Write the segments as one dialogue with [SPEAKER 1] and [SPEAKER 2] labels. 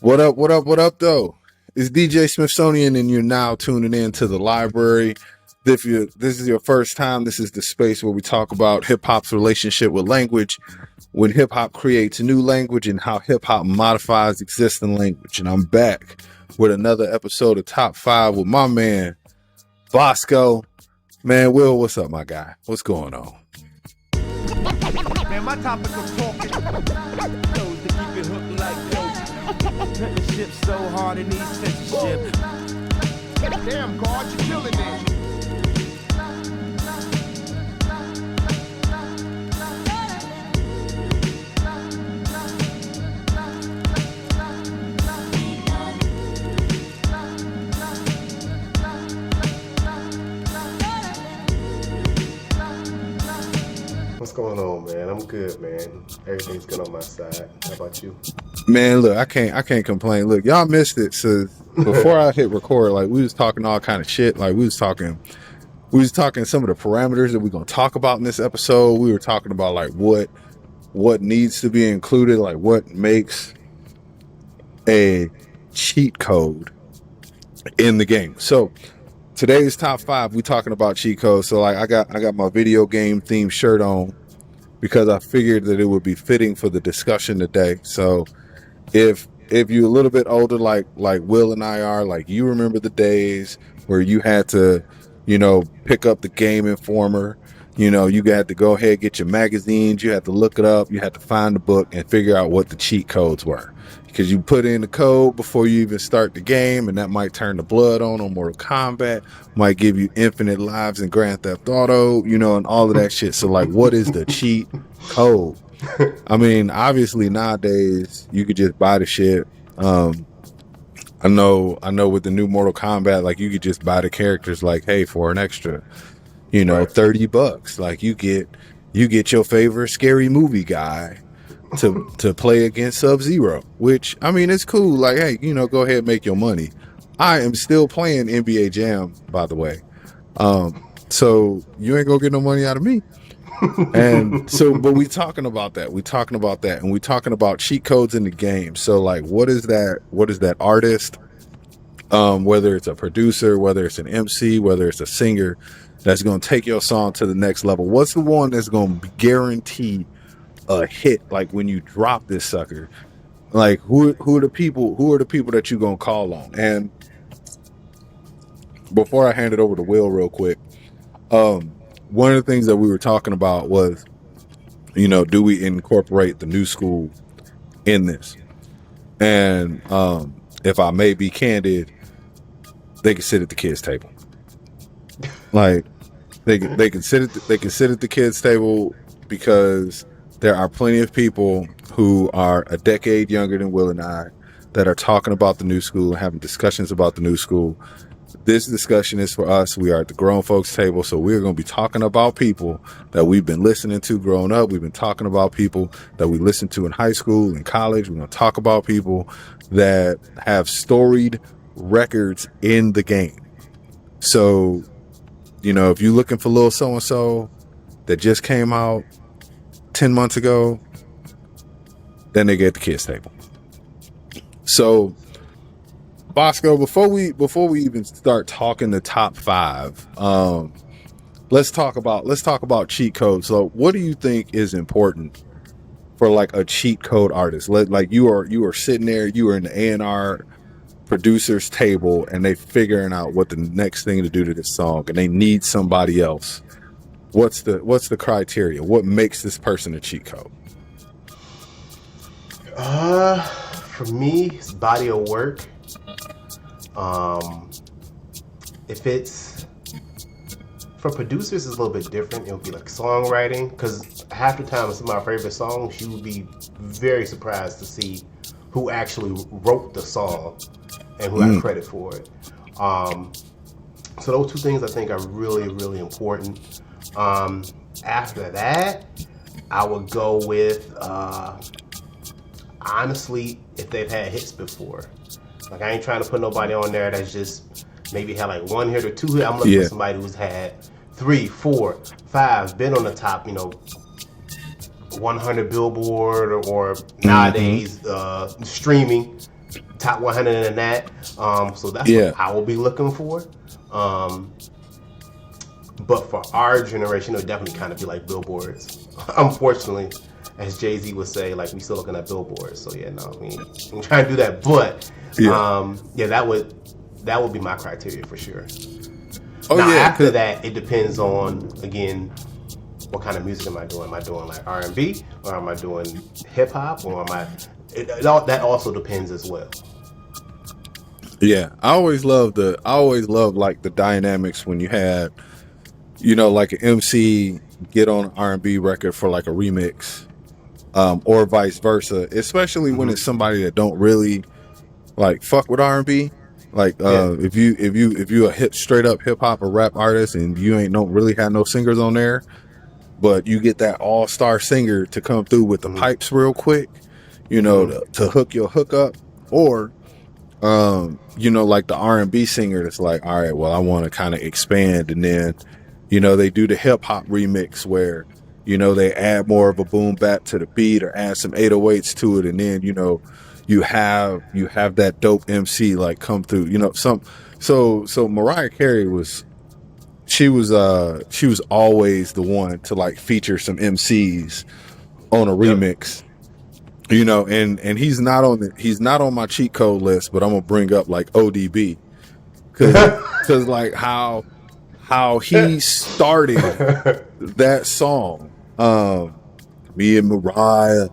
[SPEAKER 1] What up, what up, what up, though? It's DJ Smithsonian, and you're now tuning in to the library. If this is your first time, this is the space where we talk about hip hop's relationship with language, when hip hop creates new language, and how hip hop modifies existing language. And I'm back with another episode of Top 5 with my man, Bosko. Man, Will, what's up, my guy? What's going on?
[SPEAKER 2] Man, my topic of talking those to keep it hooked like dope. Censorship so hard in these censorship. Damn, God, you're killing it.
[SPEAKER 3] What's going on, man? I'm good, man. Everything's good on my side. How about you?
[SPEAKER 1] Man, look, I can't complain. Look, y'all missed it. So before I hit record, like we was talking all kind of shit. Like we was talking some of the parameters that we're gonna talk about in this episode. We were talking about like what needs to be included, like what makes a cheat code in the game. So today's top 5, we talking about cheat codes. So like I got my video game themed shirt on because I figured that it would be fitting for the discussion today. So if you're a little bit older, like Will and I are, like you remember the days where you had to, pick up the Game Informer. You had to go ahead, get your magazines, you had to look it up, you had to find the book and figure out what the cheat codes were. Because you put in the code before you even start the game, and that might turn the blood on Mortal Kombat, might give you infinite lives in Grand Theft Auto, and all of that shit. So like, what is the cheat code? I mean, obviously nowadays you could just buy the shit. I know with the new Mortal Kombat, like you could just buy the characters like, hey, for an extra, right, $30. Like you get your favorite scary movie guy to play against Sub-Zero, which I mean it's cool. Like, hey, go ahead and make your money. I am still playing NBA Jam, by the way. So you ain't gonna get no money out of me. And so, but we talking about that, and we talking about cheat codes in the game. So like, what is that artist, whether it's a producer, whether it's an MC, whether it's a singer, that's going to take your song to the next level? What's the one that's going to guarantee a hit? Like when you drop this sucker, like who are the people that you going to call on? And before I hand it over to Will real quick, one of the things that we were talking about was, do we incorporate the new school in this? And if I may be candid, they can sit at the kids' table. Like they can sit at the kids' table, because there are plenty of people who are a decade younger than Will and I that are talking about the new school and having discussions about the new school. This discussion is for us. We are at the grown folks table, so we're going to be talking about people that we've been listening to growing up. We've been talking about people that we listened to in high school and college. We're going to talk about people that have storied records in the game. So, if you're looking for little so-and-so that just came out 10 months ago, then they get the kids table. So, Bosko, before we even start talking the top 5, let's talk about cheat codes. So what do you think is important for like a cheat code artist? Like you are sitting there, you are in the A&R producer's table, and they figuring out what the next thing to do to this song, and they need somebody else. What's the criteria? What makes this person a cheat code?
[SPEAKER 3] For me, it's body of work. If it's for producers, it's a little bit different. It would be like songwriting, because half the time some of my favorite songs, you would be very surprised to see who actually wrote the song and who got credit for it. So those two things I think are really, really important. After that, I would go with honestly, if they've had hits before. Like, I ain't trying to put nobody on there that's just maybe had like one hit or two hit. I'm looking for somebody who's had 3, 4, 5, been on the top, 100 Billboard or nowadays streaming. top 100 in that. So that's
[SPEAKER 1] Yeah.
[SPEAKER 3] what I will be looking for. But for our generation, it'll definitely kind of be like billboards. Unfortunately, as Jay-Z would say, like, we still looking at billboards. So yeah, no, we ain't trying to do that. But yeah, that would be my criteria for sure.
[SPEAKER 1] Oh
[SPEAKER 3] Now,
[SPEAKER 1] yeah.
[SPEAKER 3] after that, it depends on, again, what kind of music am I doing? Am I doing like R&B, or am I doing hip hop, or am I? That also depends as well.
[SPEAKER 1] Yeah, I always loved like the dynamics when you had, you know, like an MC get on an R&B record for like a remix, or vice versa. Especially when it's somebody that don't really like fuck with R&B. Like if you a straight up hip hop or rap artist and you ain't don't really have no singers on there, but you get that all-star singer to come through with the pipes real quick, you know, to hook your hook up, or you know, like the R&B singer that's like, all right, well, I want to kind of expand, and then, you know, they do the hip hop remix where, you know, they add more of a boom bap to the beat or add some 808s to it, and then, you know, you have that dope MC like come through, you know. So Mariah Carey was always the one to like feature some MCs on a remix. You know, and he's not on my cheat code list, but I'm gonna bring up like ODB, because like how he started that song, me and Mariah,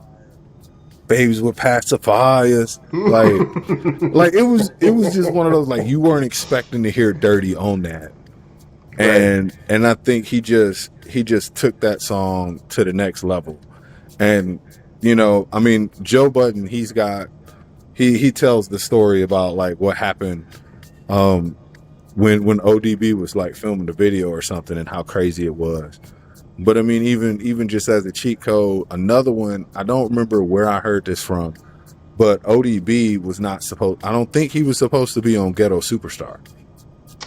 [SPEAKER 1] babies with pacifiers, like it was just one of those, like, you weren't expecting to hear Dirty on that, and I think he just took that song to the next level. And you know, I mean, Joe Budden, he tells the story about like what happened when ODB was like filming the video or something, and how crazy it was. But I mean, even just as a cheat code, another one, I don't remember where I heard this from, but ODB was not supposed, I don't think he was supposed to be on Ghetto Superstar.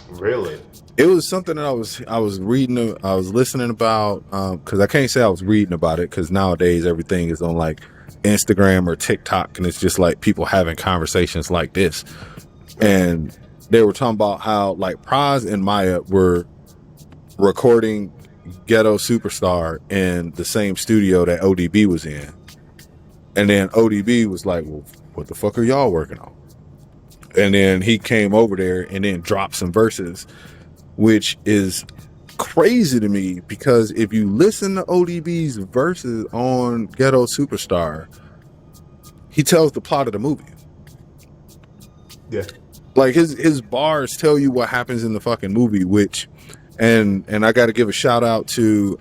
[SPEAKER 3] Really?
[SPEAKER 1] It was something that I was reading, I was listening about, because I can't say I was reading about it, because nowadays everything is on like Instagram or TikTok, and it's just like people having conversations like this. And they were talking about how like Praz and Maya were recording Ghetto Superstar in the same studio that ODB was in. And then ODB was like, well, what the fuck are y'all working on? And then he came over there and then dropped some verses, which is crazy to me, because if you listen to ODB's verses on Ghetto Superstar, he tells the plot of the movie.
[SPEAKER 3] Yeah.
[SPEAKER 1] Like his bars tell you what happens in the fucking movie, which, and I got to give a shout out to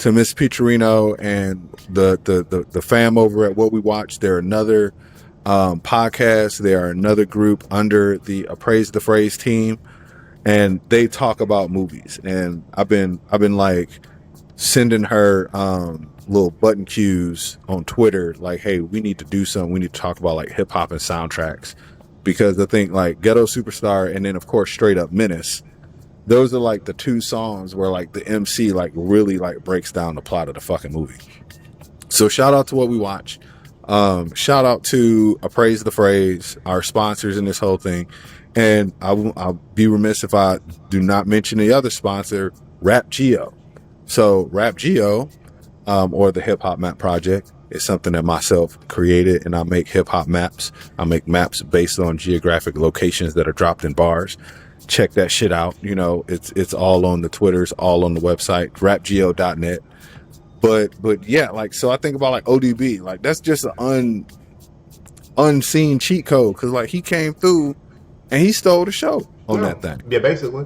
[SPEAKER 1] Miss Picciarino and the fam over at What We Watch. They're another podcast. They are another group under the Appraise the Phrase team, and they talk about movies. And I've been like sending her little button cues on Twitter, like, hey, we need to do something. We need to talk about like hip hop and soundtracks, because I think like Ghetto Superstar and then of course Straight Up Menace, those are like the two songs where like the MC like really like breaks down the plot of the fucking movie. So shout out to What We Watch. Shout out to Appraise the Phrase, our sponsors in this whole thing. And I'll be remiss if I do not mention the other sponsor, Rap Geo. So Rap Geo, or the Hip Hop Map Project, is something that myself created, and I make hip hop maps. I make maps based on geographic locations that are dropped in bars. Check that shit out. You know, it's all on the Twitters, all on the website, rapgeo.net. But yeah, like, so I think about like ODB, like that's just an unseen cheat code, because like he came through and he stole the show on that thing.
[SPEAKER 3] Yeah, basically.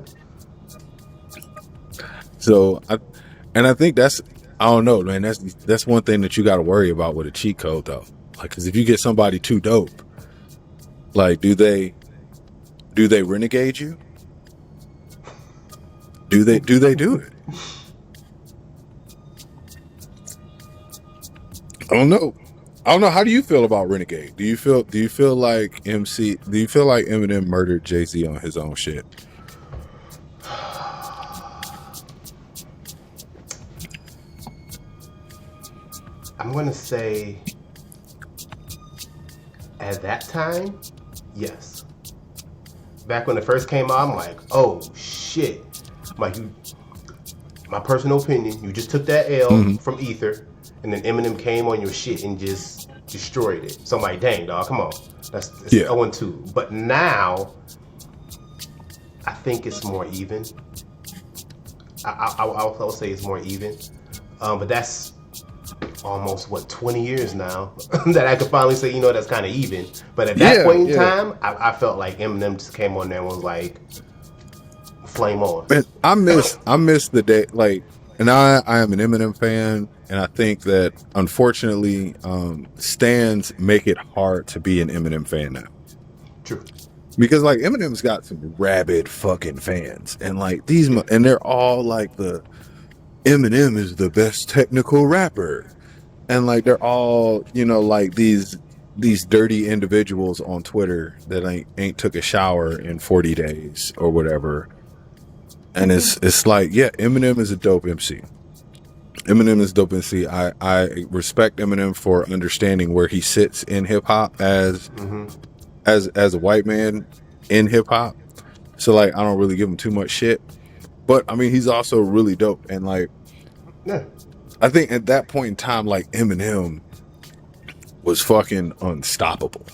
[SPEAKER 1] So I think that's, I don't know, man. That's one thing that you got to worry about with a cheat code, though. Like, because if you get somebody too dope, like, do they renegade you? Do they do it? I don't know. How do you feel about Renegade? Do you feel like Eminem murdered Jay-Z on his own shit?
[SPEAKER 3] I'm going to say At that time, yes. Back when it first came out, I'm like, oh shit. I'm like, my personal opinion, you just took that L from Ether, and then Eminem came on your shit and just destroyed it. So I'm like, dang, dog, come on. It's 0-2. But now, I think it's more even. I'll say it's more even. But that's almost 20 years now that I could finally say, that's kind of even. But at that point in time, I felt like Eminem just came on there and was like, flame on.
[SPEAKER 1] Man, I miss the day, like, and I am an Eminem fan, and I think that unfortunately, stans make it hard to be an Eminem fan now.
[SPEAKER 3] True.
[SPEAKER 1] Because like Eminem's got some rabid fucking fans, and like and they're all like the Eminem is the best technical rapper, and like they're all like these dirty individuals on Twitter that ain't took a shower in 40 days or whatever, and it's like Eminem is a dope MC. Eminem is a dope MC. I respect Eminem for understanding where he sits in hip hop as a white man in hip hop. So like I don't really give him too much shit. But I mean he's also really dope, and like I think at that point in time, like Eminem was fucking unstoppable.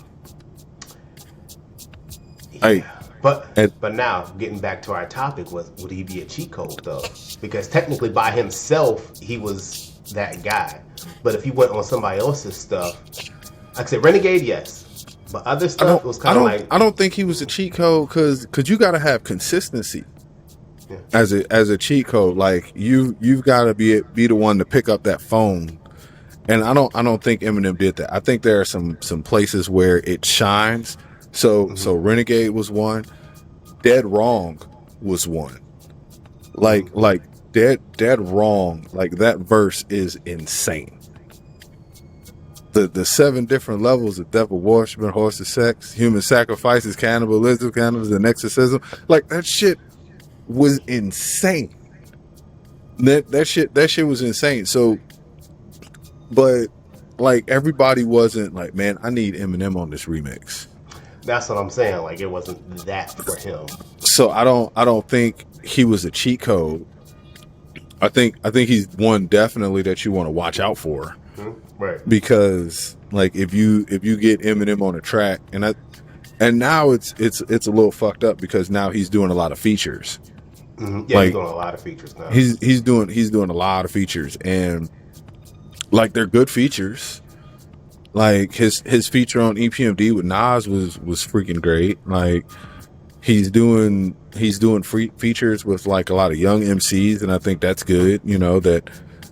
[SPEAKER 3] But now getting back to our topic, would he be a cheat code though? Because technically by himself he was that guy. But if he went on somebody else's stuff, like I said, Renegade, yes. But other stuff was kind of like,
[SPEAKER 1] I don't think he was a cheat code because you got to have consistency as a cheat code. Like you've got to be the one to pick up that phone, and I don't think Eminem did that. I think there are some places where it shines. So Renegade was one, Dead Wrong was one. Like Dead Wrong, like that verse is insane. The 7 different levels of devil worshiping, horse of sex, human sacrifices, cannibalism, and exorcism. Like that shit was insane. That shit was insane. So, but like everybody wasn't like, man, I need Eminem on this remix.
[SPEAKER 3] That's what I'm saying. Like it wasn't that for him.
[SPEAKER 1] So I don't think he was a cheat code. I think he's one definitely that you want to watch out for.
[SPEAKER 3] Right.
[SPEAKER 1] Because like if you get Eminem on a track, and now it's a little fucked up because now he's doing a lot of features.
[SPEAKER 3] Yeah, he's doing a lot of features now.
[SPEAKER 1] He's doing a lot of features, and like they're good features. Like his feature on EPMD with Nas was freaking great. Like he's doing free features with like a lot of young MCs, and I think that's good.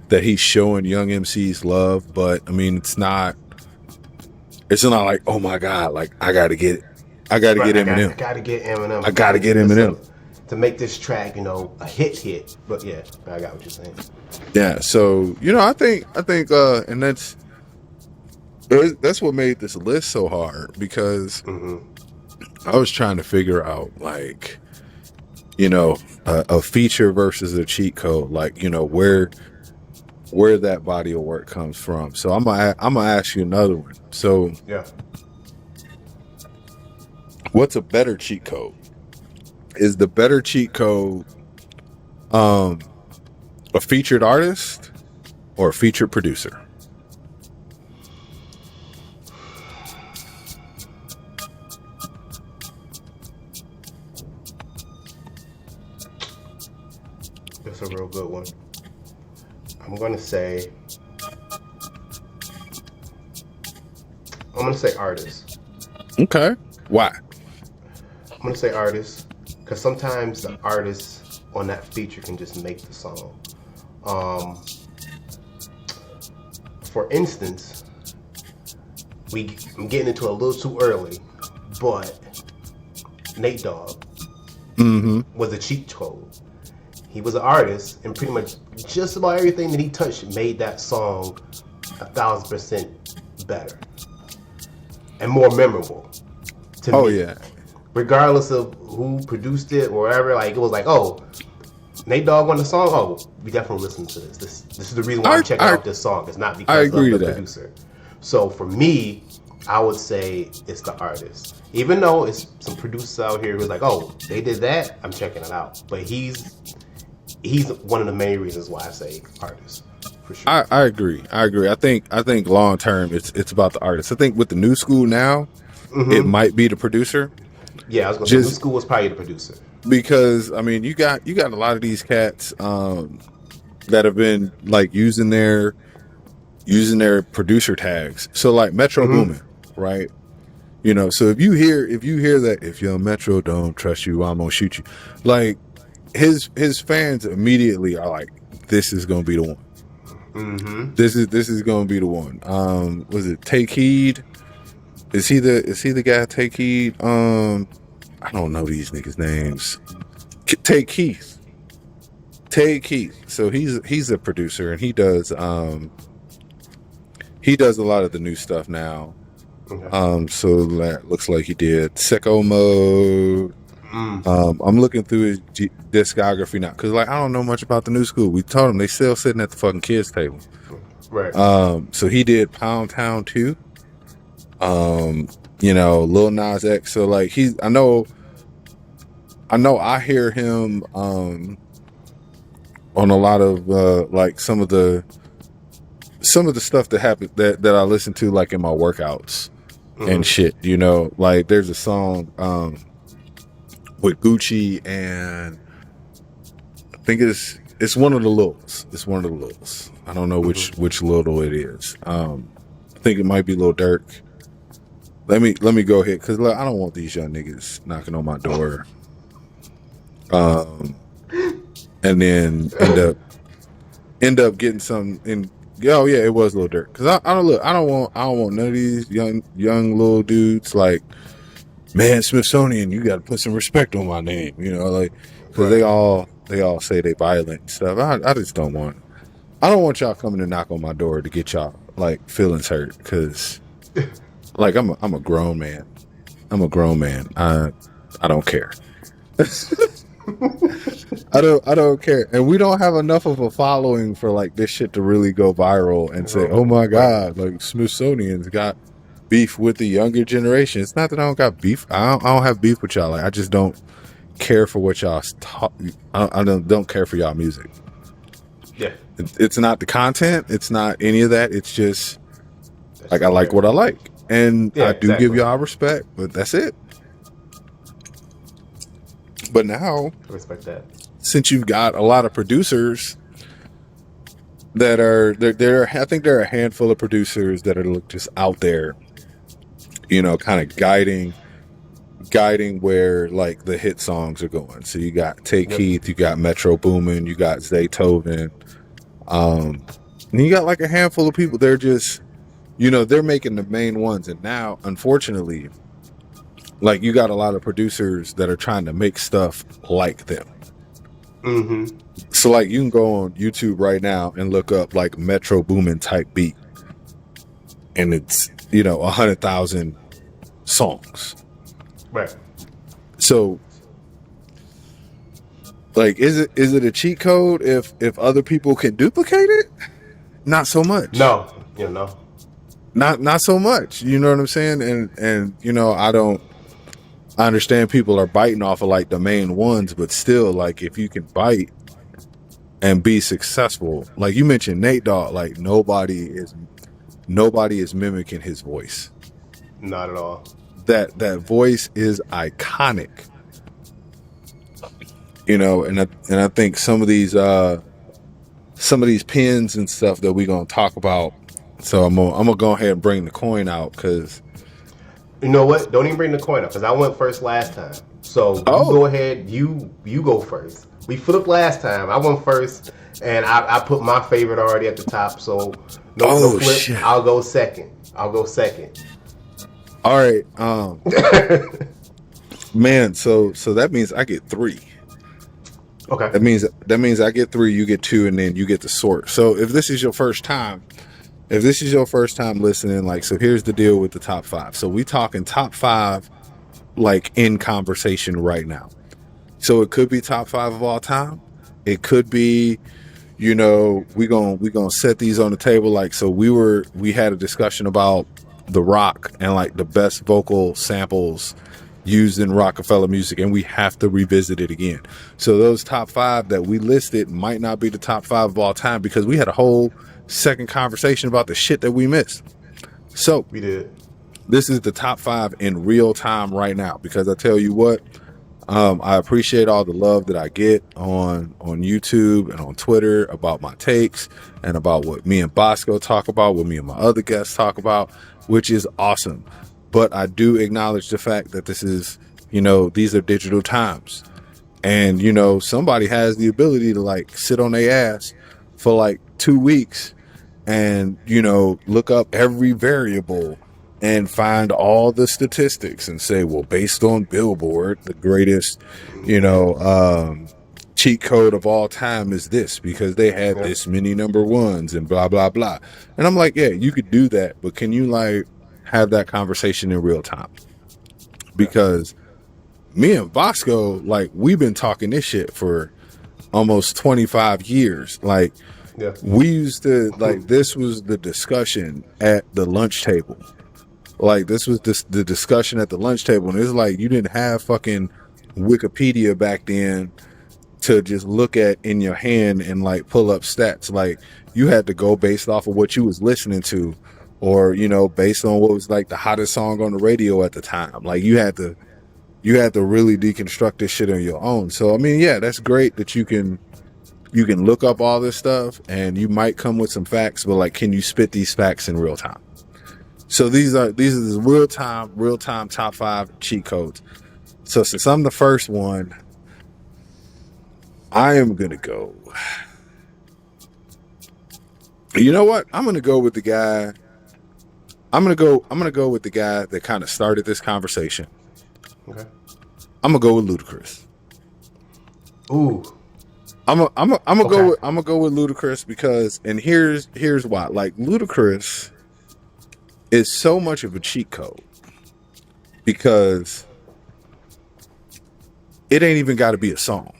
[SPEAKER 1] That he's showing young MCs love, but I mean it's not like, oh my god, like I gotta get Eminem.
[SPEAKER 3] I gotta get Eminem.
[SPEAKER 1] I gotta get Eminem
[SPEAKER 3] to make this track, a hit. But yeah, I got what you're saying.
[SPEAKER 1] Yeah, so I think and that's what made this list so hard, because I was trying to figure out like a feature versus a cheat code, like where that body of work comes from. So I'm gonna ask you another one. So what's a better cheat code? Is the better cheat code a featured artist or a featured producer?
[SPEAKER 3] That's a real good one. I'm gonna say artist.
[SPEAKER 1] Okay. Why?
[SPEAKER 3] I'm gonna say artist because sometimes the artist on that feature can just make the song. For instance, I'm getting into a little too early, but Nate Dogg was a cheat code. He was an artist, and pretty much just about everything that he touched made that song 1,000% better and more memorable to me. Oh yeah. Regardless of who produced it or whatever, like it was like, oh, Nate Dogg on the song. Oh, we definitely listen to this. This is the reason why I'm checking out this song. It's not because of the producer. So for me, I would say it's the artist. Even though it's some producers out here who's like, oh, they did that, I'm checking it out. But he's one of the main reasons why I say artist. For sure.
[SPEAKER 1] I agree. I think long term it's about the artist. I think with the new school now, it might be the producer.
[SPEAKER 3] Yeah, I was gonna say new school was probably the producer.
[SPEAKER 1] Because I mean you got a lot of these cats that have been like using their producer tags. So like Metro Boomin, right? You know, so if you hear that, if Young Metro don't trust you, I'm gonna shoot you. Like his fans immediately are like, this is gonna be the one. This is gonna be the one. Was it Take Heed? Is he the guy Take Heed? I don't know these niggas' names. Take Keith. So he's a producer and he does a lot of the new stuff now. Okay. So that looks like he did Sicko Mode. I'm looking through his discography now because like I don't know much about the new school. We told him they still sitting at the fucking kids table.
[SPEAKER 3] Right.
[SPEAKER 1] So he did Pound Town 2. You know, Lil Nas X. So like I know I hear him on a lot of like some of the stuff that happened that I listen to like in my workouts and shit, you know, like there's a song with Gucci and I think it's one of the Lils. It's one of the Lils. I don't know which Lil it is. I think it might be Lil Durk. Let me go ahead because I don't want these young niggas knocking on my door. And then end up getting some in. Oh yeah, it was Lil Durk. Cause I don't want none of these young little dudes like, man, Smithsonian, you got to put some respect on my name, you know, like because they all say they violent and stuff. I just don't want y'all coming to knock on my door to get y'all like feelings hurt because like I'm a grown man. I don't care. I don't care, and we don't have enough of a following for like this shit to really go viral and say, "Oh my god, like Smithsonian's got beef with the younger generation." It's not that I don't got beef. I don't have beef with y'all. Like I just don't care for what y'all talk. I don't care for y'all music.
[SPEAKER 3] Yeah,
[SPEAKER 1] it's not the content. It's not any of that. It's just like I like what I like, and I do give y'all respect, but that's it. But now,
[SPEAKER 3] I respect that.
[SPEAKER 1] Since you've got a lot of producers that are there, I think there are a handful of producers that are just out there, you know, kind of guiding where like the hit songs are going. So you got Take Heath, you got Metro Boomin, you got Zaytoven, and you got like a handful of people. They're just, you know, they're making the main ones. And now, unfortunately, like you got a lot of producers that are trying to make stuff like them. So like you can go on YouTube right now and look up like Metro Boomin type beat, and it's, you know, 100,000 songs.
[SPEAKER 3] Right.
[SPEAKER 1] So like is it a cheat code if other people can duplicate it? Not so much.
[SPEAKER 3] No, you know.
[SPEAKER 1] Not so much. You know what I'm saying? And you know, I understand people are biting off of like the main ones, but still, like if you can bite and be successful, like you mentioned Nate Dogg, like nobody is mimicking his voice.
[SPEAKER 3] Not at all.
[SPEAKER 1] That voice is iconic. You know, and I think some of these pins and stuff that we're gonna talk about. So I'm gonna go ahead and bring the coin out because.
[SPEAKER 3] You know what? Don't even bring the coin up because I went first last time. So you go ahead. You go first. We flipped last time. I went first, and I put my favorite already at the top. So no flip. Shit. I'll go second.
[SPEAKER 1] All right. Man. So that means I get 3.
[SPEAKER 3] Okay.
[SPEAKER 1] That means I get 3. You get 2, and then you get the sort. So if this is your first time. Listening, like, so here's the deal with the top 5. So we talking top 5, like in conversation right now. So it could be top 5 of all time. It could be, you know, we gonna set these on the table. Like, so we had a discussion about the rock and like the best vocal samples used in Rockefeller music, and we have to revisit it again. So those top 5 that we listed might not be the top 5 of all time, because we had a whole second conversation about the shit that we missed. So
[SPEAKER 3] We did.
[SPEAKER 1] this is the top 5 in real time right now, because I tell you what, I appreciate all the love that I get on YouTube and on Twitter about my takes and about what me and Bosko talk about, what me and my other guests talk about, which is awesome. But I do acknowledge the fact that this is, these are digital times. And, somebody has the ability to like sit on their ass for like 2 weeks and, look up every variable and find all the statistics and say, well, based on Billboard, the greatest, cheat code of all time is this, because they had this many number ones and blah, blah, blah. And I'm like, yeah, you could do that, but can you like have that conversation in real time? Because me and Bosko, like, we've been talking this shit for almost 25 years. Like, we used to, like, this was the discussion at the lunch table. Like, this was the discussion at the lunch table, and it's like you didn't have fucking Wikipedia back then to just look at in your hand and like pull up stats. Like, you had to go based off of what you was listening to, or based on what was like the hottest song on the radio at the time. Like, you had to really deconstruct this shit on your own. So I mean, yeah, that's great that you can look up all this stuff and you might come with some facts, but like, can you spit these facts in real time? So these are the real time top 5 cheat codes. So since I'm the first one, I am gonna go. You know what? I'm gonna go with the guy. I'm gonna go with the guy that kind of started this conversation.
[SPEAKER 3] Okay.
[SPEAKER 1] I'm gonna go with Ludacris.
[SPEAKER 3] Ooh.
[SPEAKER 1] I'm gonna go with Ludacris because, and here's why. Like, Ludacris is so much of a cheat code because it ain't even got to be a song.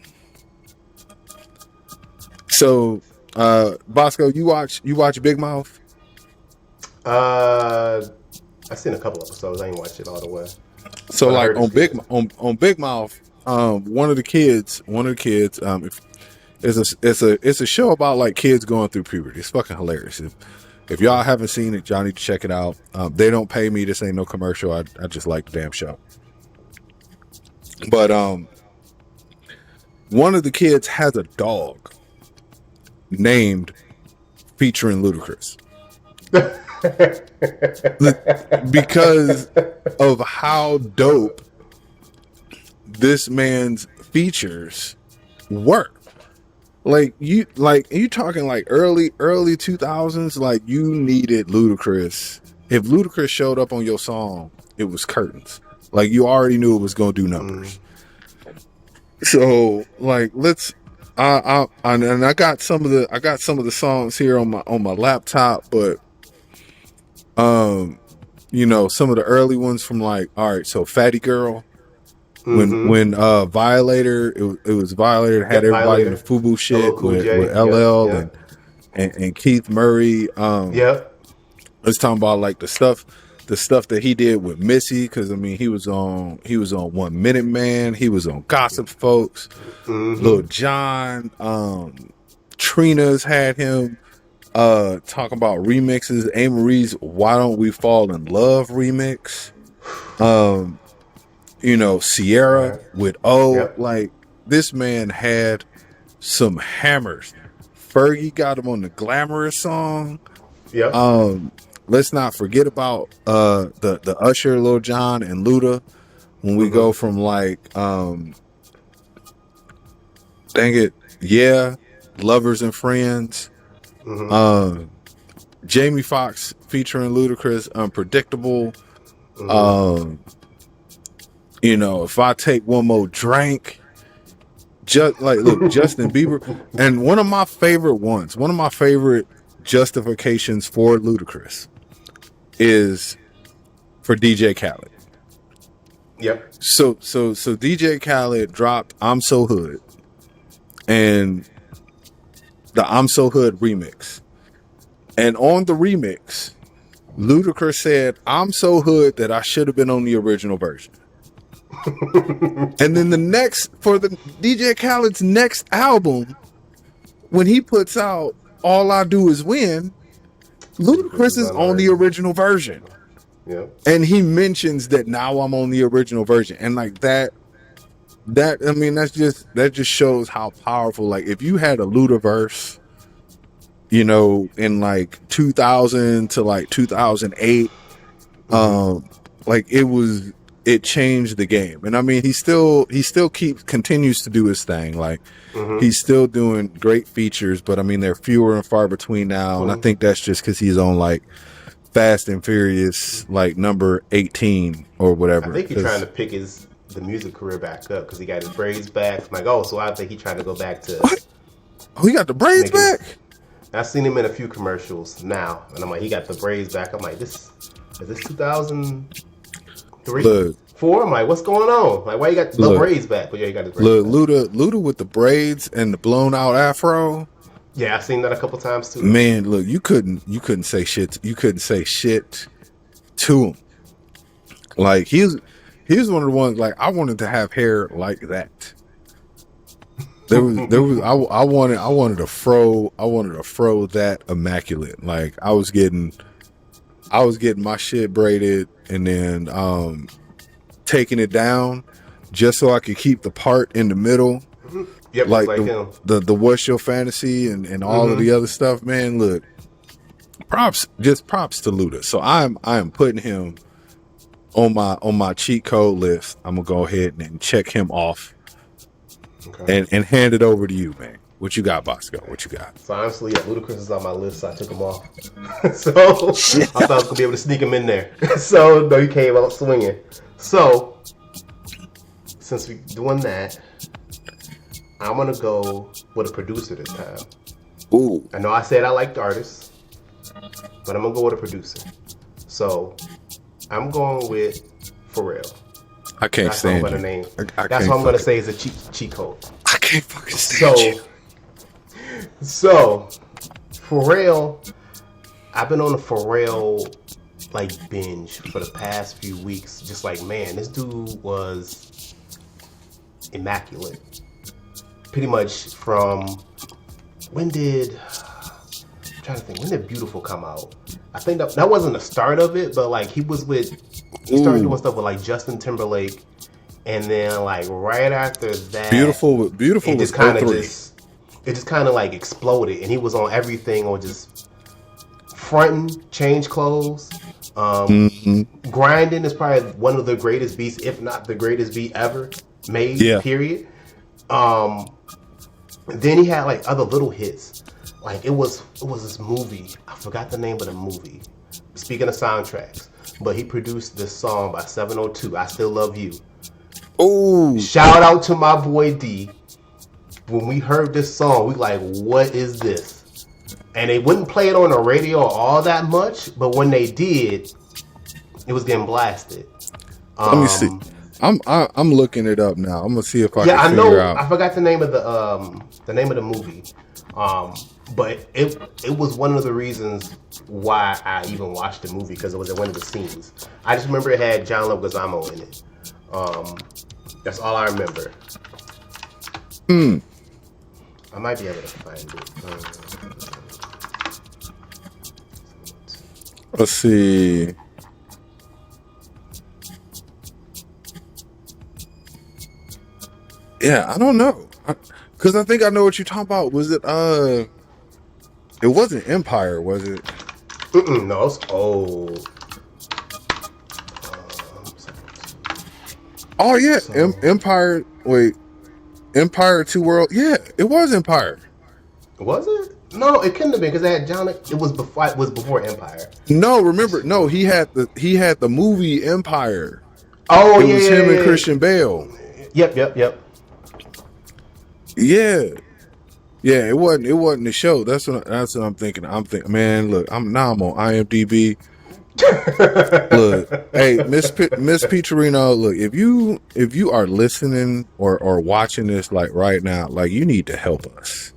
[SPEAKER 1] So, Bosko, you watch Big Mouth?
[SPEAKER 3] I've seen a couple episodes. I ain't watched it all the way.
[SPEAKER 1] So, like, on Big Mouth, one of the kids, it's a show about like kids going through puberty. It's fucking hilarious. If y'all haven't seen it, y'all need to check it out. They don't pay me. This ain't no commercial. I just like the damn show. But one of the kids has a dog named featuring Ludacris. Because of how dope this man's features were. Like, you talking like early 2000s, like, you needed Ludacris. If Ludacris showed up on your song, it was curtains. Like, you already knew it was gonna do numbers. So, like, I got some of the songs here on my laptop, but some of the early ones from, like, all right, so Fatty Girl. When Violator, it was Violator had everybody in the FUBU shit with LL and Keith Murray. Let's talk about like the stuff that he did with Missy, because I mean he was on 1 Minute Man, he was on Gossip Folks, Lil Jon, Trina's had him talking about remixes. A. Marie's Why Don't We Fall in Love remix. Sierra with like, this man had some hammers. Fergie got him on the Glamorous song. Let's not forget about the Usher, Lil Jon, and Luda. When we go from like Lovers and Friends. Jamie Foxx featuring Ludacris, Unpredictable. If I Take One More Drink, just like, look, Justin Bieber. And one of my favorite justifications for Ludacris is for DJ Khaled. So DJ Khaled dropped I'm So Hood and the I'm So Hood remix. And on the remix, Ludacris said, "I'm so hood that I should have been on the original version." And then for the DJ Khaled's next album, when he puts out "All I Do Is Win," Ludacris is on the original version.
[SPEAKER 3] Yeah.
[SPEAKER 1] And he mentions that now I'm on the original version, and like that I mean, that just shows how powerful. Like, if you had a Ludaverse, you know, in like 2000 to like 2008, like it changed the game. And I mean, he still continues to do his thing. Like, he's still doing great features, but I mean, they're fewer and far between now. And I think that's just because he's on like Fast and Furious, like number 18 or whatever.
[SPEAKER 3] I think he's trying to pick the music career back up because he got his braids back. I'm like, oh, so I think he's trying to go back to.
[SPEAKER 1] What? Oh, he got the braids back?
[SPEAKER 3] I've seen him in a few commercials now, and I'm like, he got the braids back. I'm like, is this 2003, 4? I'm like, what's going on? Like, why you got the braids back? But yeah, he got his braids back.
[SPEAKER 1] Luda with the braids and the blown out afro.
[SPEAKER 3] Yeah, I've seen that a couple times too.
[SPEAKER 1] Man, look, you couldn't say shit. You couldn't say shit to him. Like, he was one of the ones. Like, I wanted to have hair like that. I wanted to fro that immaculate. Like, I was getting my shit braided and then taking it down just so I could keep the part in the middle.
[SPEAKER 3] Yep,
[SPEAKER 1] like
[SPEAKER 3] him.
[SPEAKER 1] the What's Your Fantasy and all of the other stuff, man. Look, props to Luda. So I am putting him on my cheat code list. I'm gonna go ahead and check him off. Okay. And hand it over to you, man. What you got, Bosko? What you got?
[SPEAKER 3] So honestly, yeah, Ludacris is on my list, so I took him off. So I thought I was gonna be able to sneak him in there. So no, he came out swinging. So since we're doing that, I'm gonna go with a producer this time.
[SPEAKER 1] Ooh.
[SPEAKER 3] I know I said I liked artists, but I'm gonna go with a producer. So I'm going with Pharrell.
[SPEAKER 1] I can't stand
[SPEAKER 3] what I'm
[SPEAKER 1] you.
[SPEAKER 3] name. That's what I'm gonna say is a cheat code.
[SPEAKER 1] I can't fucking stand you.
[SPEAKER 3] So Pharrell, I've been on a Pharrell like binge for the past few weeks. Just like, man, this dude was immaculate. Pretty much from when did Beautiful come out? I think that wasn't the start of it, but like he started doing stuff with like Justin Timberlake, and then like right after that,
[SPEAKER 1] Beautiful
[SPEAKER 3] it
[SPEAKER 1] was
[SPEAKER 3] just kind of like exploded, and he was on everything, or just fronting, change clothes. Grinding is probably one of the greatest beats, if not the greatest beat ever made.
[SPEAKER 1] Yeah.
[SPEAKER 3] Period. Then he had like other little hits. Like it was this movie. I forgot the name of the movie. Speaking of soundtracks, but he produced this song by 702. I Still Love You.
[SPEAKER 1] Oh!
[SPEAKER 3] Shout out to my boy D. When we heard this song, we like, what is this? And they wouldn't play it on the radio all that much, but when they did, it was getting blasted.
[SPEAKER 1] Let me see. I'm looking it up now. I'm gonna see if I can figure out.
[SPEAKER 3] I forgot the name of the movie. But it was one of the reasons why I even watched the movie, because it was one of the scenes. I just remember it had John Leguizamo in it. That's all I remember. I might be able to find it.
[SPEAKER 1] Let's see. Yeah, I don't know. Because I think I know what you're talking about. Was it, it wasn't Empire, was it?
[SPEAKER 3] No, it's old.
[SPEAKER 1] Oh, yeah. Empire, wait. Empire 2 World. Yeah, it was Empire.
[SPEAKER 3] Was it? No, it couldn't have been, because it had John. It was before Empire.
[SPEAKER 1] No, remember, no, he had the movie Empire.
[SPEAKER 3] Oh,
[SPEAKER 1] it was him and Christian Bale.
[SPEAKER 3] Yep.
[SPEAKER 1] Yeah, it wasn't the show. That's what I'm thinking. I'm thinking, man, look, I'm on IMDb. Look, hey, Miss Petrino, look, if you are listening or watching this like right now, like you need to help us,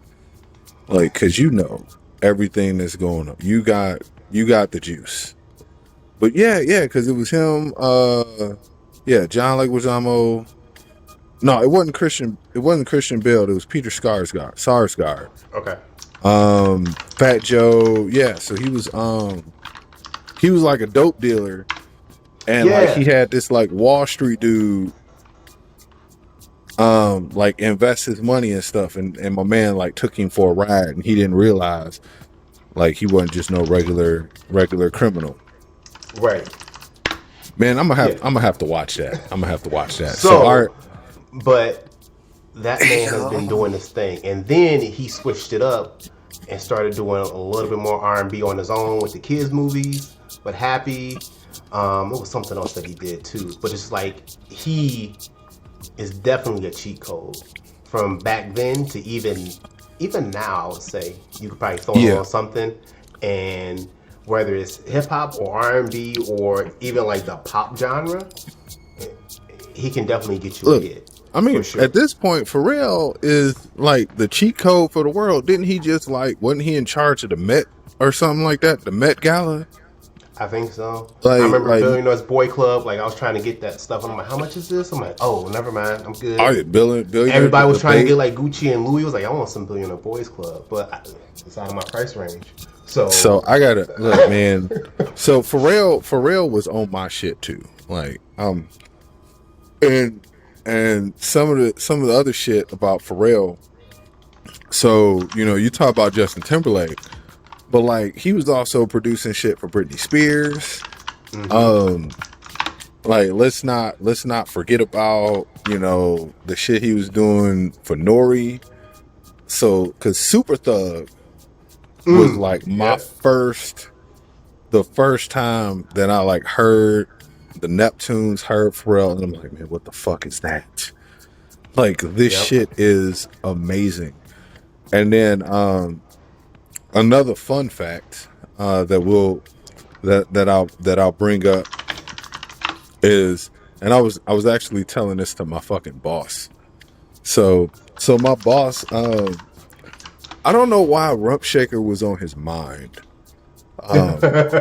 [SPEAKER 1] like, because you know everything that's going on. You got the juice. But yeah, because it was him. John Leguizamo. No, it wasn't Christian. It wasn't Christian Bale. It was Peter Sarsgaard.
[SPEAKER 3] Okay.
[SPEAKER 1] Fat Joe. Yeah, so he was like a dope dealer, and like he had this like Wall Street dude like invest his money and stuff, and my man like took him for a ride, and he didn't realize like he wasn't just no regular criminal.
[SPEAKER 3] Right.
[SPEAKER 1] Man, I'm gonna have to watch that.
[SPEAKER 3] So but that man has been doing this thing, and then he switched it up and started doing a little bit more R&B on his own with the kids movies, but Happy. It was something else that he did too, but it's like he is definitely a cheat code from back then to even now. I would say you could probably throw him on something, and whether it's hip hop or R&B or even like the pop genre, he can definitely get you a hit.
[SPEAKER 1] I mean, at this point, Pharrell is like the cheat code for the world. Didn't he just like, wasn't he in charge of the Met or something like that? The Met Gala?
[SPEAKER 3] I think so.
[SPEAKER 1] Like,
[SPEAKER 3] I remember Billionaire's Boy Club. Like, I was trying to get that stuff. And I'm like, how much is this? I'm like, oh, never mind. I'm good.
[SPEAKER 1] Oh, yeah, Billionaire.
[SPEAKER 3] Everybody was trying to get like Gucci and Louis. I was like, I want some Billionaire Boys Club. But it's out of my price range. So
[SPEAKER 1] I gotta look, man. So Pharrell was on my shit too. Like, and some of the other shit about Pharrell. So, you know, you talk about Justin Timberlake, but like he was also producing shit for Britney Spears. Like let's not forget about, you know, the shit he was doing for Nori. So, cause Super Thug was like the first time that I like heard the Neptunes, heard Pharrell, and I'm like, man, what the fuck is that? Like this shit is amazing. And then another fun fact that I'll bring up is, and I was actually telling this to my fucking boss. So my boss, I don't know why Rump Shaker was on his mind.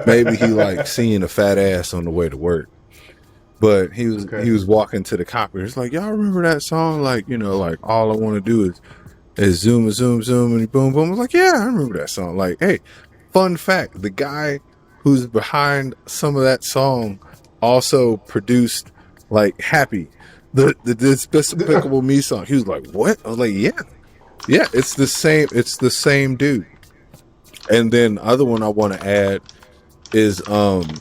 [SPEAKER 1] Maybe he like seeing a fat ass on the way to work. But he was walking to the copy. He's like, y'all remember that song? Like, you know, like all I want to do is zoom, and boom, boom. I was like, yeah, I remember that song. Like, hey, fun fact: the guy who's behind some of that song also produced like Happy, the Despicable Me song. He was like, what? I was like, yeah, it's the same dude. And then the other one I want to add is SWV.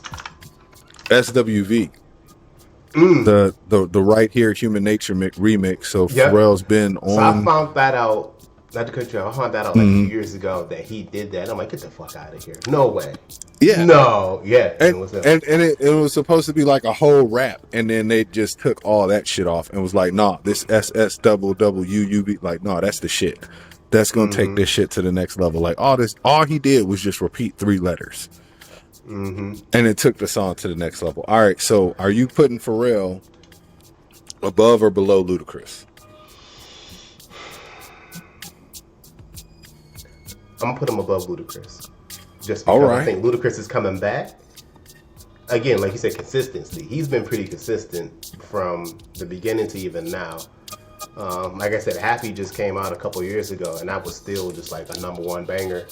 [SPEAKER 1] The Right Here Human Nature remix. So Pharrell's been on.
[SPEAKER 3] So I found that out. Not to cut you off. I found that out like 2 years ago that he did that. I'm like, get the fuck out of here. No way.
[SPEAKER 1] Yeah.
[SPEAKER 3] No. Yeah.
[SPEAKER 1] And it was supposed to be like a whole rap, and then they just took all that shit off and was like, nah, this SSWWUB, like, nah, that's the shit. That's gonna take this shit to the next level. Like all he did was just repeat 3 letters. And it took the song to the next level. All right, so are you putting Pharrell above or below Ludacris?
[SPEAKER 3] I'm gonna put him above Ludacris, just because I think Ludacris is coming back. Again, like you said, consistency. He's been pretty consistent from the beginning to even now. Like I said, Happy just came out a couple years ago, and that was still just like a #1 banger.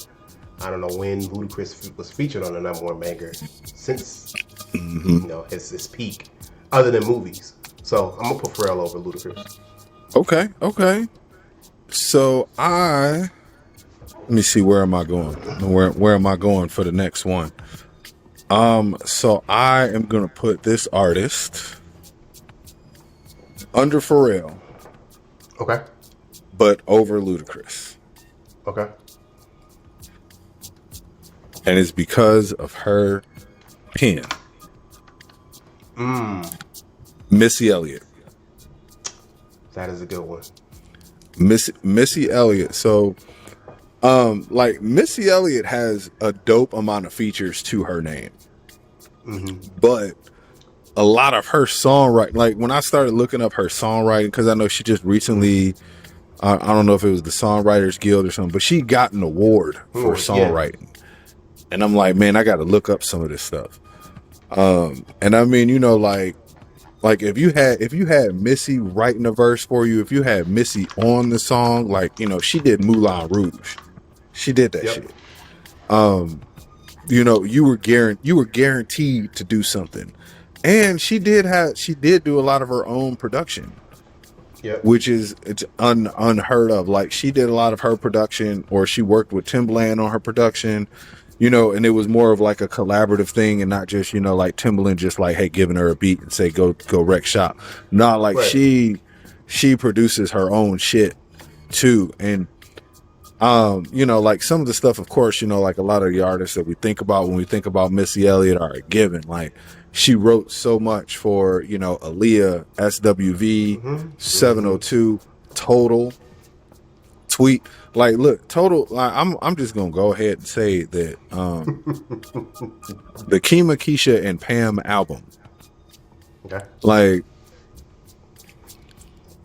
[SPEAKER 3] I don't know when Ludacris was featured on a #1 banger since you know his peak, other than movies. So I'm gonna put Pharrell over Ludacris.
[SPEAKER 1] Okay. So let me see, where am I going? Where am I going for the next one? So I am gonna put this artist under Pharrell.
[SPEAKER 3] Okay.
[SPEAKER 1] But over Ludacris.
[SPEAKER 3] Okay.
[SPEAKER 1] And it's because of her pen. Missy Elliott.
[SPEAKER 3] That is a good one.
[SPEAKER 1] Missy Elliott. So, like Missy Elliott has a dope amount of features to her name. But a lot of her songwriting, like when I started looking up her songwriting, because I know she just recently, I don't know if it was the Songwriters Guild or something, but she got an award for songwriting. And I'm like, man, I got to look up some of this stuff. And I mean, you know, like if you had Missy writing a verse for you, if you had Missy on the song, like, you know, she did Moulin Rouge. She did that
[SPEAKER 3] Yep.
[SPEAKER 1] shit. You know, you were guaranteed to do something. And she did do a lot of her own production,
[SPEAKER 3] Yep.
[SPEAKER 1] which is it's unheard of. Like, she did a lot of her production, or she worked with Timbaland on her production, you know, and it was more of like a collaborative thing, and not just, you know, like Timbaland just like, hey, giving her a beat and say go wreck shop. Not like
[SPEAKER 3] Right.
[SPEAKER 1] she produces her own shit too. And you know, like some of the stuff, of course, you know, like a lot of the artists that we think about when we think about Missy Elliott are a given. Like, she wrote so much for, you know, Aaliyah, SWV, 702, Total, Tweet. Like, look, Total. Like, I'm just gonna go ahead and say that the Kima, Keisha, and Pam album,
[SPEAKER 3] Okay.
[SPEAKER 1] like,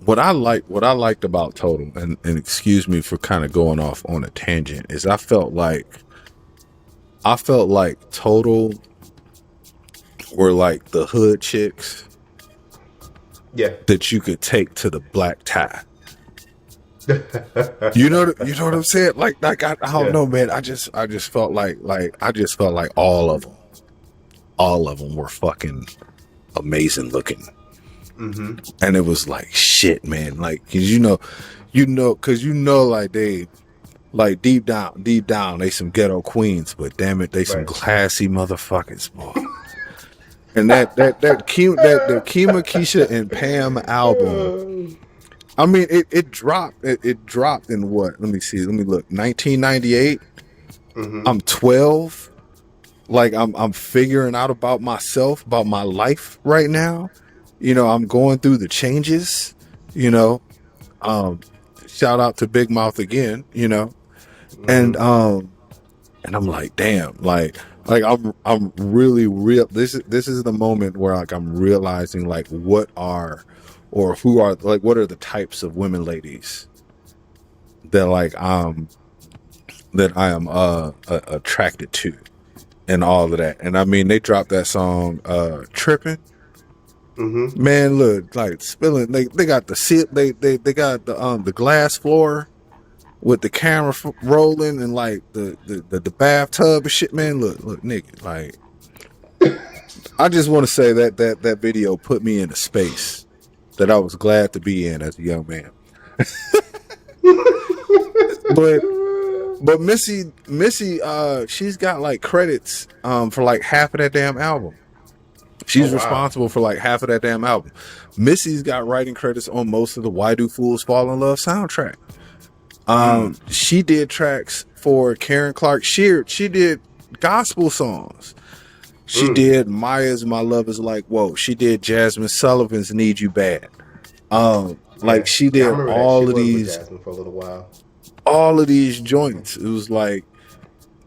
[SPEAKER 1] what I liked about Total, and excuse me for kind of going off on a tangent, is I felt like Total were like the hood chicks
[SPEAKER 3] Yeah.
[SPEAKER 1] that you could take to the black tie. You know what I'm saying? Like I don't know, man. I just felt like all of them were fucking amazing looking. And it was like, shit, man. Like, cause you know, like they, like deep down, they some ghetto queens, but damn it, they some classy motherfuckers, boy. And the Kima, Keisha, and Pam album, I mean, it dropped in what? Let me see. Let me look. 1998. I'm 12. Like, I'm figuring out about myself, about my life right now. You know, I'm going through the changes, you know. Shout out to Big Mouth again, you know. And I'm like, damn, like I'm really real. This is the moment where, like, I'm realizing, like, what are the types of women ladies that, like, that I am attracted to, and all of that. And I mean, they dropped that song Trippin'. Man, look, like, spilling. They got they got the glass floor with the camera rolling, and like the bathtub and shit. Man, look, nigga, like, I just want to say that video put me in a space that I was glad to be in as a young man. But Missy, she's got like credits for like half of that damn album. She's responsible for like half of that damn album. Missy's got writing credits on most of the Why Do Fools Fall in Love soundtrack. She did tracks for Karen Clark Sheard. She did gospel songs. She did Maya's My Love Is Like Whoa. She did Jasmine Sullivan's Need You Bad. Like, she did all of these
[SPEAKER 3] for a little while.
[SPEAKER 1] All of these joints. It was like,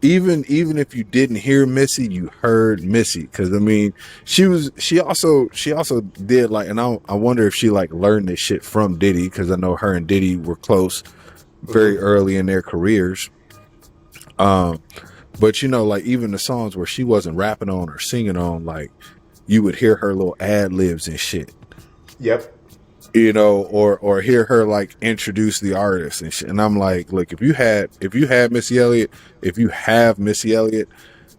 [SPEAKER 1] even if you didn't hear Missy, you heard Missy, because I mean, she also did, like, and I wonder if she like learned this shit from Diddy, because I know her and Diddy were close very early in their careers. But you know, like, even the songs where she wasn't rapping on or singing on, like, you would hear her little ad libs and shit.
[SPEAKER 3] Yep.
[SPEAKER 1] You know, or hear her like introduce the artist and shit. And I'm like, look, if you have Missy Elliott,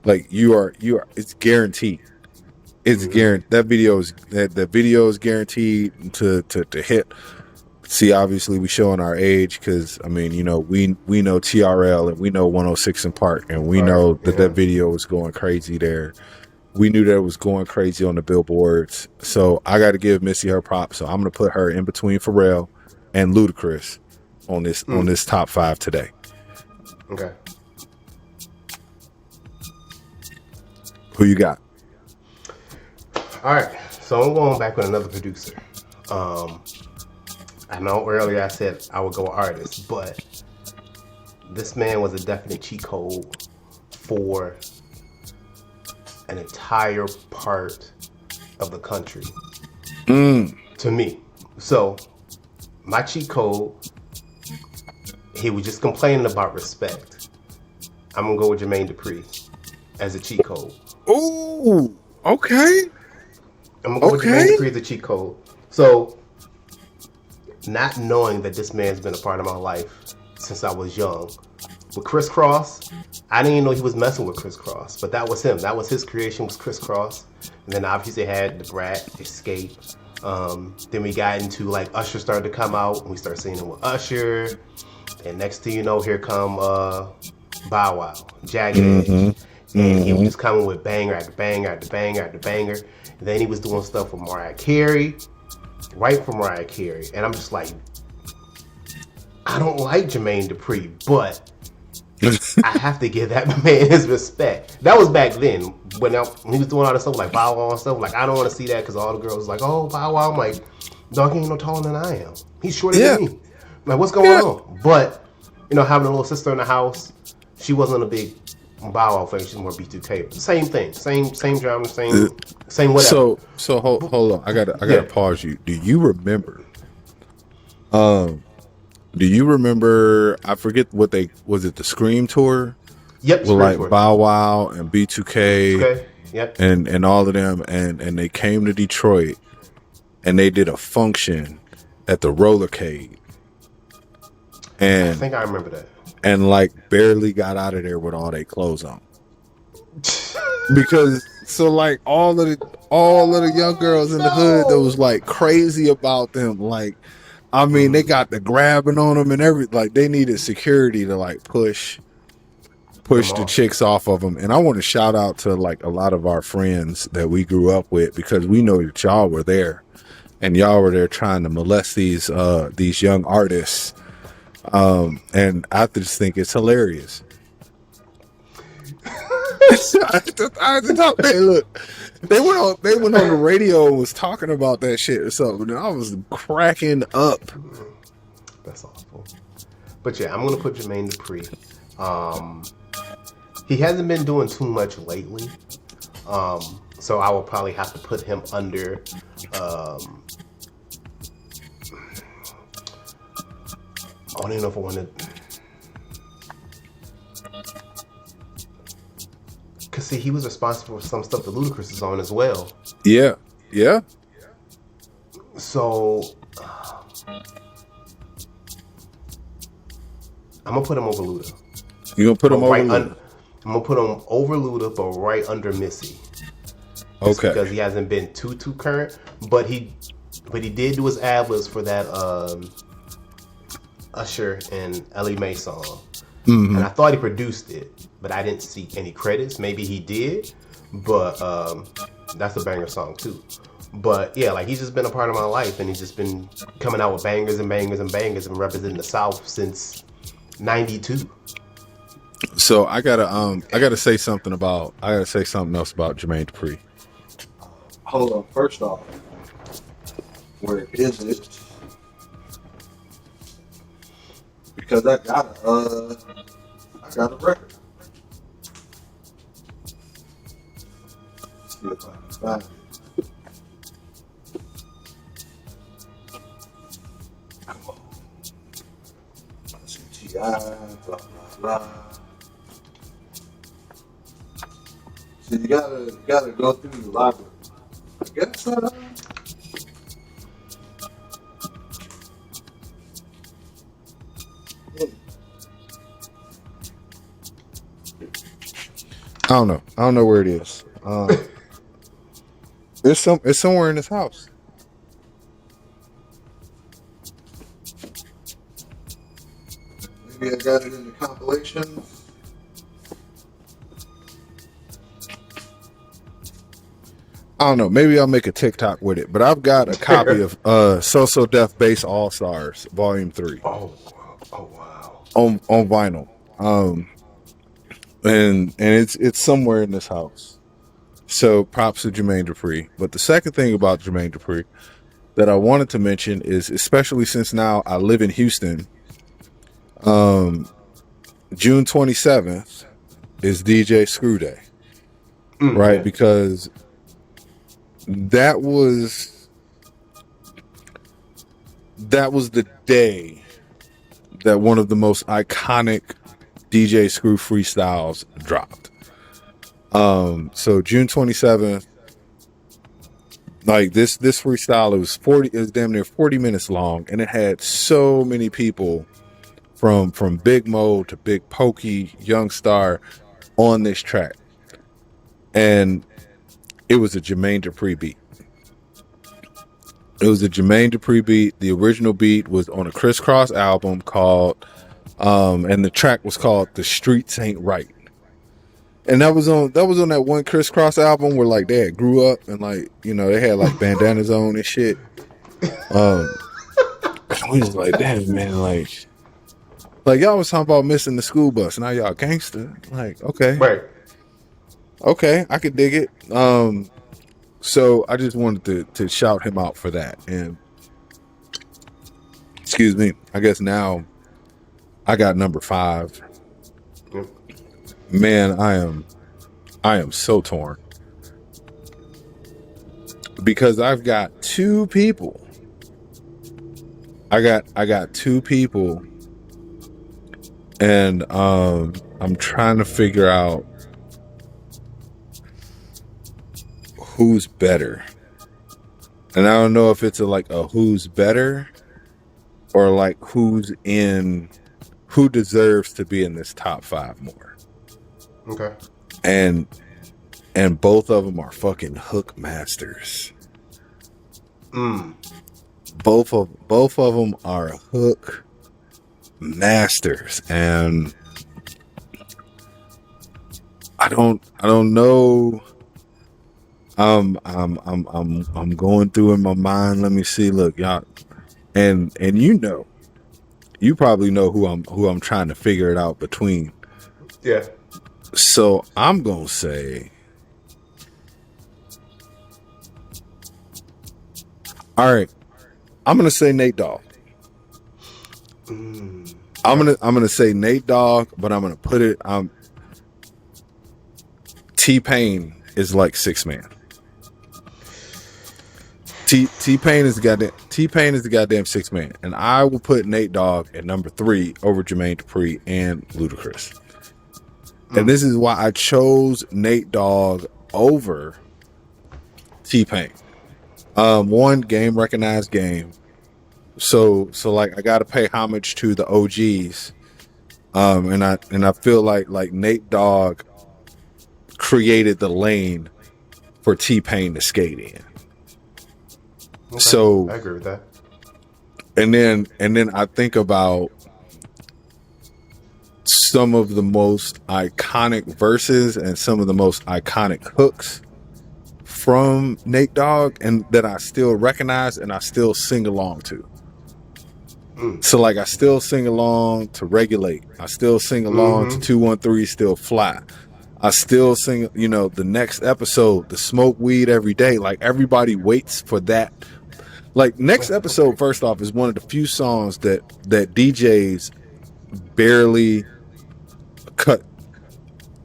[SPEAKER 1] like, you are, it's guaranteed. It's guaranteed. That video is guaranteed to hit. See, obviously we showing our age, because I mean, you know, we know TRL, and we know 106 in Park, and we know that video was going crazy there. We knew that it was going crazy on the billboards. So I got to give Missy her props. So I'm going to put her in between Pharrell and Ludacris on this top 5 today.
[SPEAKER 3] Okay.
[SPEAKER 1] Who you got?
[SPEAKER 3] All right. So I'm going back with another producer. I know earlier I said I would go artist, but this man was a definite cheat code for an entire part of the country to me. So my cheat code, he was just complaining about respect. I'm gonna go with Jermaine Dupri as a cheat code.
[SPEAKER 1] Ooh, Okay.
[SPEAKER 3] I'm gonna go with Jermaine Dupri as the cheat code. So, not knowing that this man's been a part of my life since I was young. With Criss Cross, I didn't even know he was messing with Criss Cross, but that was him. That was his creation, was Criss Cross. And then obviously had The Brat, Escape. Then we got into like Usher started to come out, and we started seeing him with Usher. And next thing you know, here come Bow Wow, Jagged Edge. And he was just coming with banger after banger after banger after banger. And then he was doing stuff with Mariah Carey, right from Mariah Carey. And I'm just like, I don't like Jermaine Dupri, but I have to give that man his respect. That was back then when he was doing all this stuff like Bow Wow and stuff. Like, I don't want to see that because all the girls was like, oh, Bow Wow. I'm like, dog, he ain't no taller than I am. He's shorter than me. I'm like, what's going on? But, you know, having a little sister in the house, she wasn't a big Bow Wow fan. She's more B2K. Same thing. Same drama. Same whatever.
[SPEAKER 1] So hold on. I gotta pause you. Do you remember? Do you remember? I forget what was it. The Scream tour.
[SPEAKER 3] Yep.
[SPEAKER 1] With like tour. Bow Wow and B2K.
[SPEAKER 3] Okay. Yep.
[SPEAKER 1] And all of them, and they came to Detroit, and they did a function at the Rollercade. And
[SPEAKER 3] I think I remember that.
[SPEAKER 1] And like barely got out of there with all their clothes on. Because so like all of the young girls in the hood that was like crazy about them. Like, I mean, they got the grabbing on them and everything. Like, they needed security to like push the chicks off of them. And I want to shout out to like a lot of our friends that we grew up with, because we know that y'all were there, and y'all were there trying to molest these young artists. And I just think it's hilarious. Hey, look, they went on the radio and was talking about that shit or something, and I was cracking up.
[SPEAKER 3] That's awful. But yeah, I'm gonna put Jermaine Dupri. He hasn't been doing too much lately, so I will probably have to put him under. I don't even know if I want to. Because, see, he was responsible for some stuff that Ludacris is on as well.
[SPEAKER 1] Yeah. Yeah.
[SPEAKER 3] So, I'm going to put him over Luda.
[SPEAKER 1] You're going to put him over Luda?
[SPEAKER 3] I'm going to put him over Luda, but right under Missy. Just
[SPEAKER 1] okay.
[SPEAKER 3] Because he hasn't been too current. But he did do his ad-libs for that Usher and Ellie Mae song. Mm-hmm. And I thought he produced it, but I didn't see any credits. Maybe he did, but that's a banger song too. But yeah, like, he's just been a part of my life, and he's just been coming out with bangers and bangers and bangers and representing the South since '92.
[SPEAKER 1] So I gotta say something else about Jermaine Dupri.
[SPEAKER 4] Hold on. First off, where is it? Because I got a record. Let's see if I can find it. Come on. T.I., blah, blah, blah. So you gotta go through the library. I guess that.
[SPEAKER 1] I don't know where it is. It's somewhere in this house.
[SPEAKER 4] Maybe I got it in the compilation.
[SPEAKER 1] I don't know. Maybe I'll make a TikTok with it. But I've got a copy of So Deaf Bass All Stars Volume 3.
[SPEAKER 3] Oh wow.
[SPEAKER 1] On vinyl. And it's somewhere in this house. So props to Jermaine Dupri. But the second thing about Jermaine Dupri that I wanted to mention is, especially since now I live in Houston, June 27th is DJ Screw Day. Right? Because that was the day that one of the most iconic DJ Screw freestyles dropped. So June 27th, Like this freestyle, it was damn near 40 minutes long, and it had so many people from Big Mo to Big Pokey, Young Star on this track. And it was a Jermaine Dupri beat. It was a Jermaine Dupri beat. The original beat was on a Criss Cross album called and the track was called The Streets Ain't Right. And that was on that one Criss Cross album where like they had grew up and like, you know, they had like bandanas on and shit. We was like, damn man, like y'all was talking about missing the school bus. Now y'all gangster. Like, okay.
[SPEAKER 3] Right.
[SPEAKER 1] Okay, I could dig it. So I just wanted to shout him out for that. And excuse me, I guess now I got number 5.
[SPEAKER 3] Yep.
[SPEAKER 1] Man, I am so torn. Because I've got 2 people. I got 2 people, and I'm trying to figure out who's better. And I don't know if it's like a who's better or like who deserves to be in this top 5 more.
[SPEAKER 3] Okay.
[SPEAKER 1] And both of them are fucking hook masters. Both of them are hook masters, and I don't know. I'm going through in my mind. Let me see. Look, y'all, and you probably know who I'm trying to figure it out between.
[SPEAKER 3] Yeah.
[SPEAKER 1] So I'm gonna say, all right, I'm gonna say Nate Dogg. I'm gonna say Nate Dogg, but I'm gonna put it. T-Pain is like 6 man. T-Pain is the goddamn 6 man, and I will put Nate Dogg at number 3 over Jermaine Dupri and Ludacris. And this is why I chose Nate Dogg over T-Pain. One, game recognized game. So like I gotta pay homage to the OGs. And I feel like Nate Dogg created the lane for T-Pain to skate in.
[SPEAKER 3] Okay.
[SPEAKER 1] So
[SPEAKER 3] I agree with that.
[SPEAKER 1] And then I think about some of the most iconic verses and some of the most iconic hooks from Nate Dogg, and that I still recognize and I still sing along to. So like I still sing along to Regulate. I still sing along to 213 Still Fly. I still sing, you know, the next episode, the Smoke Weed Every Day. Like everybody waits for that. Like next episode, first off, is one of the few songs that DJs barely cut.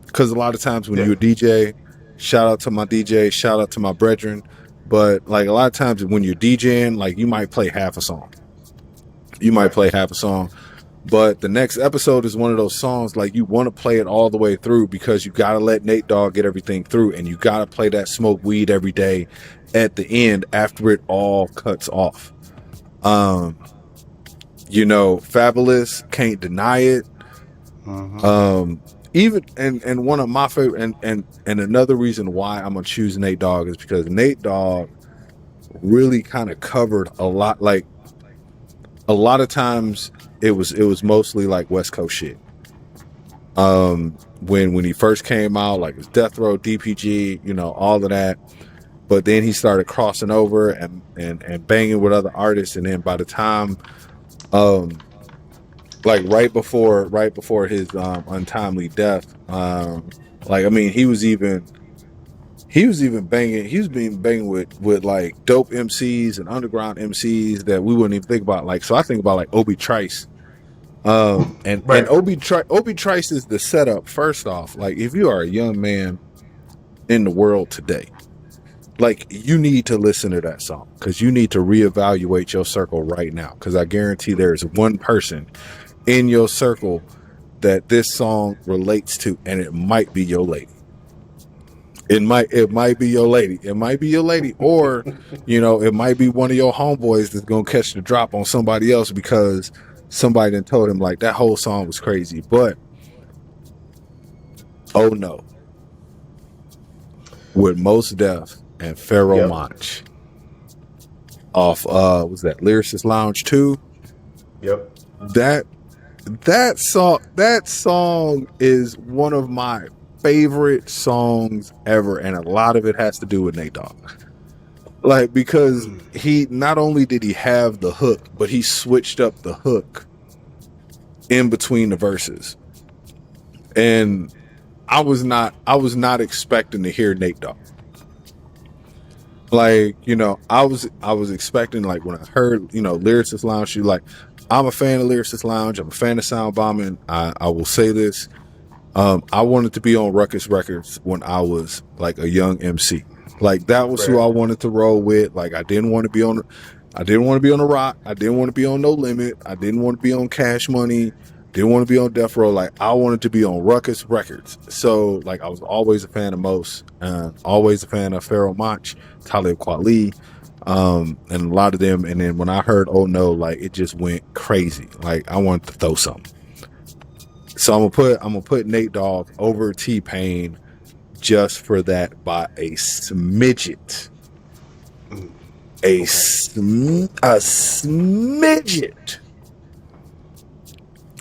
[SPEAKER 1] Because a lot of times when you're a DJ, shout out to my DJ, shout out to my brethren, but like a lot of times when you're DJing, like you might play half a song. But the next episode is one of those songs like you want to play it all the way through, because you got to let Nate Dogg get everything through, and you got to play that Smoke Weed Every Day at the end after it all cuts off. You know, Fabulous, Can't Deny It. Even and one of my favorite and another reason why I'm gonna choose Nate Dogg is because Nate Dogg really kind of covered a lot. Like a lot of times it was mostly like West Coast shit. When he first came out, like his Death Row, DPG, you know, all of that. But then he started crossing over and banging with other artists, and then by the time like right before his untimely death, like I mean he was being banging with like dope MCs and underground MCs that we wouldn't even think about. Like, so I think about like Obi Trice. And Obi Trice is the setup. First off, like if you are a young man in the world today, like you need to listen to that song, because you need to reevaluate your circle right now, because I guarantee there's one person in your circle that this song relates to, and it might be your lady. It might be your lady. It might be your lady, or it might be one of your homeboys that's gonna catch the drop on somebody else because somebody done told him like that whole song was crazy. But oh no, with Mos Def and Pharoah
[SPEAKER 3] Yep.
[SPEAKER 1] Monch off was that Lyricist Lounge 2?
[SPEAKER 3] Yep.
[SPEAKER 1] That song is one of my favorite songs ever, and a lot of it has to do with Nate Dogg. Like, because he not only did he have the hook, but he switched up the hook in between the verses. And I was not expecting to hear Nate Dogg. Like, I was expecting, like, when I heard, Lyricist Lounge, you like, I'm a fan of Lyricist Lounge, I'm a fan of Sound Bombing. I will say this. I wanted to be on Ruckus Records when I was like a young MC. Like, that was who I wanted to roll with. Like, I didn't want to be on the Rock. I didn't want to be on No Limit. I didn't want to be on Cash Money. Didn't want to be on Death Row. Like, I wanted to be on Ruckus Records. So, like, I was always a fan of Mos, always a fan of Pharoah Monch, Talib Kweli, and a lot of them. And then when I heard Oh No, like, it just went crazy. Like, I wanted to throw something. So I'm gonna put Nate Dogg over T-Pain just for that by a smidget. A smidget.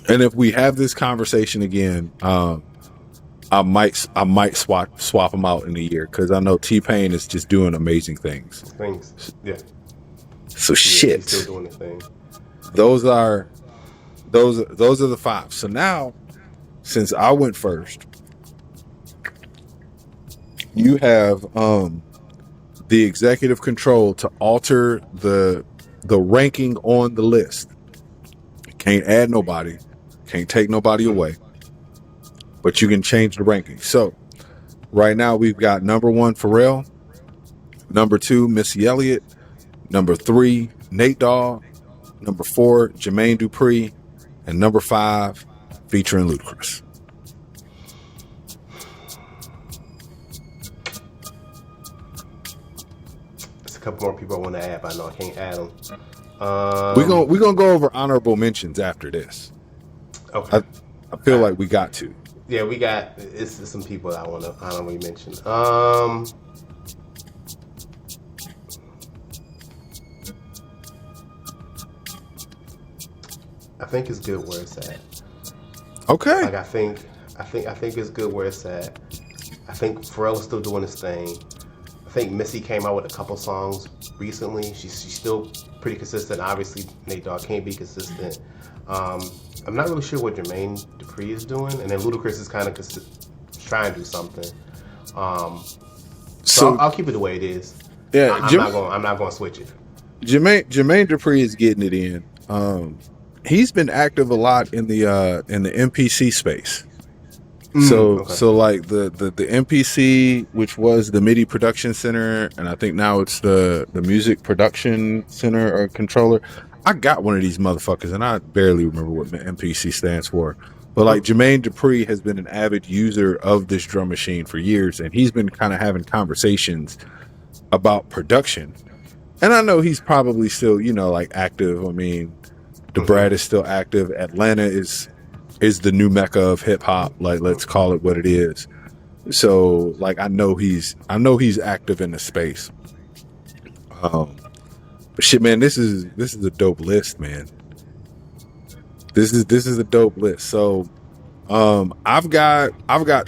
[SPEAKER 1] And if we have this conversation again, I might swap them out in a year, because I know T-Pain is just doing amazing things.
[SPEAKER 3] Yeah.
[SPEAKER 1] So shit.
[SPEAKER 3] He's still doing his thing.
[SPEAKER 1] Those are the 5. So now, since I went first, you have the executive control to alter the ranking on the list. Can't add nobody, can't take nobody away, but you can change the ranking. So right now we've got number 1 Pharrell, number 2 Missy Elliott, number 3 Nate Dogg, number 4 Jermaine Dupri, and number 5 featuring Ludacris.
[SPEAKER 3] There's a couple more people I want to add, but I know I can't add them.
[SPEAKER 1] We're gonna go over honorable mentions after this.
[SPEAKER 3] Okay.
[SPEAKER 1] I feel like we got to.
[SPEAKER 3] Yeah, we got it's some people that I want to honorably mention. I think it's good where it's at.
[SPEAKER 1] Okay.
[SPEAKER 3] Like I think it's good where it's at. I think Pharrell's still doing his thing. I think Missy came out with a couple songs recently. She's still pretty consistent. Obviously, Nate Dogg can't be consistent. I'm not really sure what Jermaine Dupri is doing, and then Ludacris is kind of trying to do something. So I'll keep it the way it is.
[SPEAKER 1] Yeah,
[SPEAKER 3] I'm not going to switch it.
[SPEAKER 1] Jermaine Dupri is getting it in. He's been active a lot in the MPC space. So like the MPC, which was the MIDI Production Center, and I think now it's the Music Production Center or Controller. I got one of these motherfuckers, and I barely remember what MPC stands for. But like Jermaine Dupri has been an avid user of this drum machine for years, and he's been kind of having conversations about production. And I know he's probably still, like active. I mean, DeBrad is still active. Atlanta is the new mecca of hip hop. Like, let's call it what it is. So, like, I know he's active in the space. But shit, man, this is a dope list, man. This is a dope list. So, I've got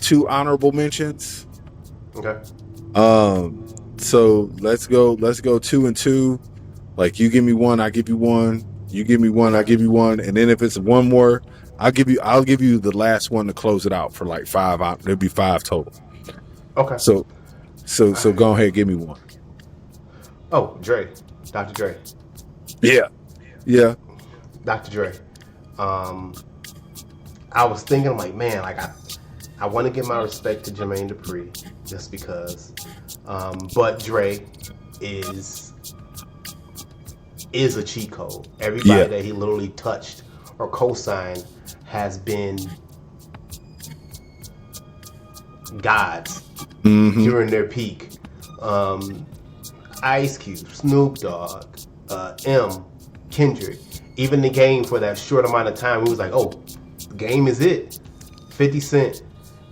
[SPEAKER 1] 2 honorable mentions.
[SPEAKER 3] Okay.
[SPEAKER 1] So let's go 2 and 2. Like, you give me one, I give you one. You give me one, I give you one. And then if it's one more, I'll give you the last one to close it out for like 5 out. There'll be 5 total.
[SPEAKER 3] Okay.
[SPEAKER 1] So go ahead, give me one.
[SPEAKER 3] Oh, Dre. Dr. Dre.
[SPEAKER 1] Yeah.
[SPEAKER 3] Dr. Dre. I was thinking, like, man, like I want to give my respect to Jermaine Dupri just because. But Dre is a cheat code. Everybody that he literally touched or co-signed has been gods
[SPEAKER 1] Mm-hmm.
[SPEAKER 3] during their peak. Ice Cube, Snoop Dogg, Kendrick. Even The Game, for that short amount of time, he was like, oh, The Game is it. 50 Cent.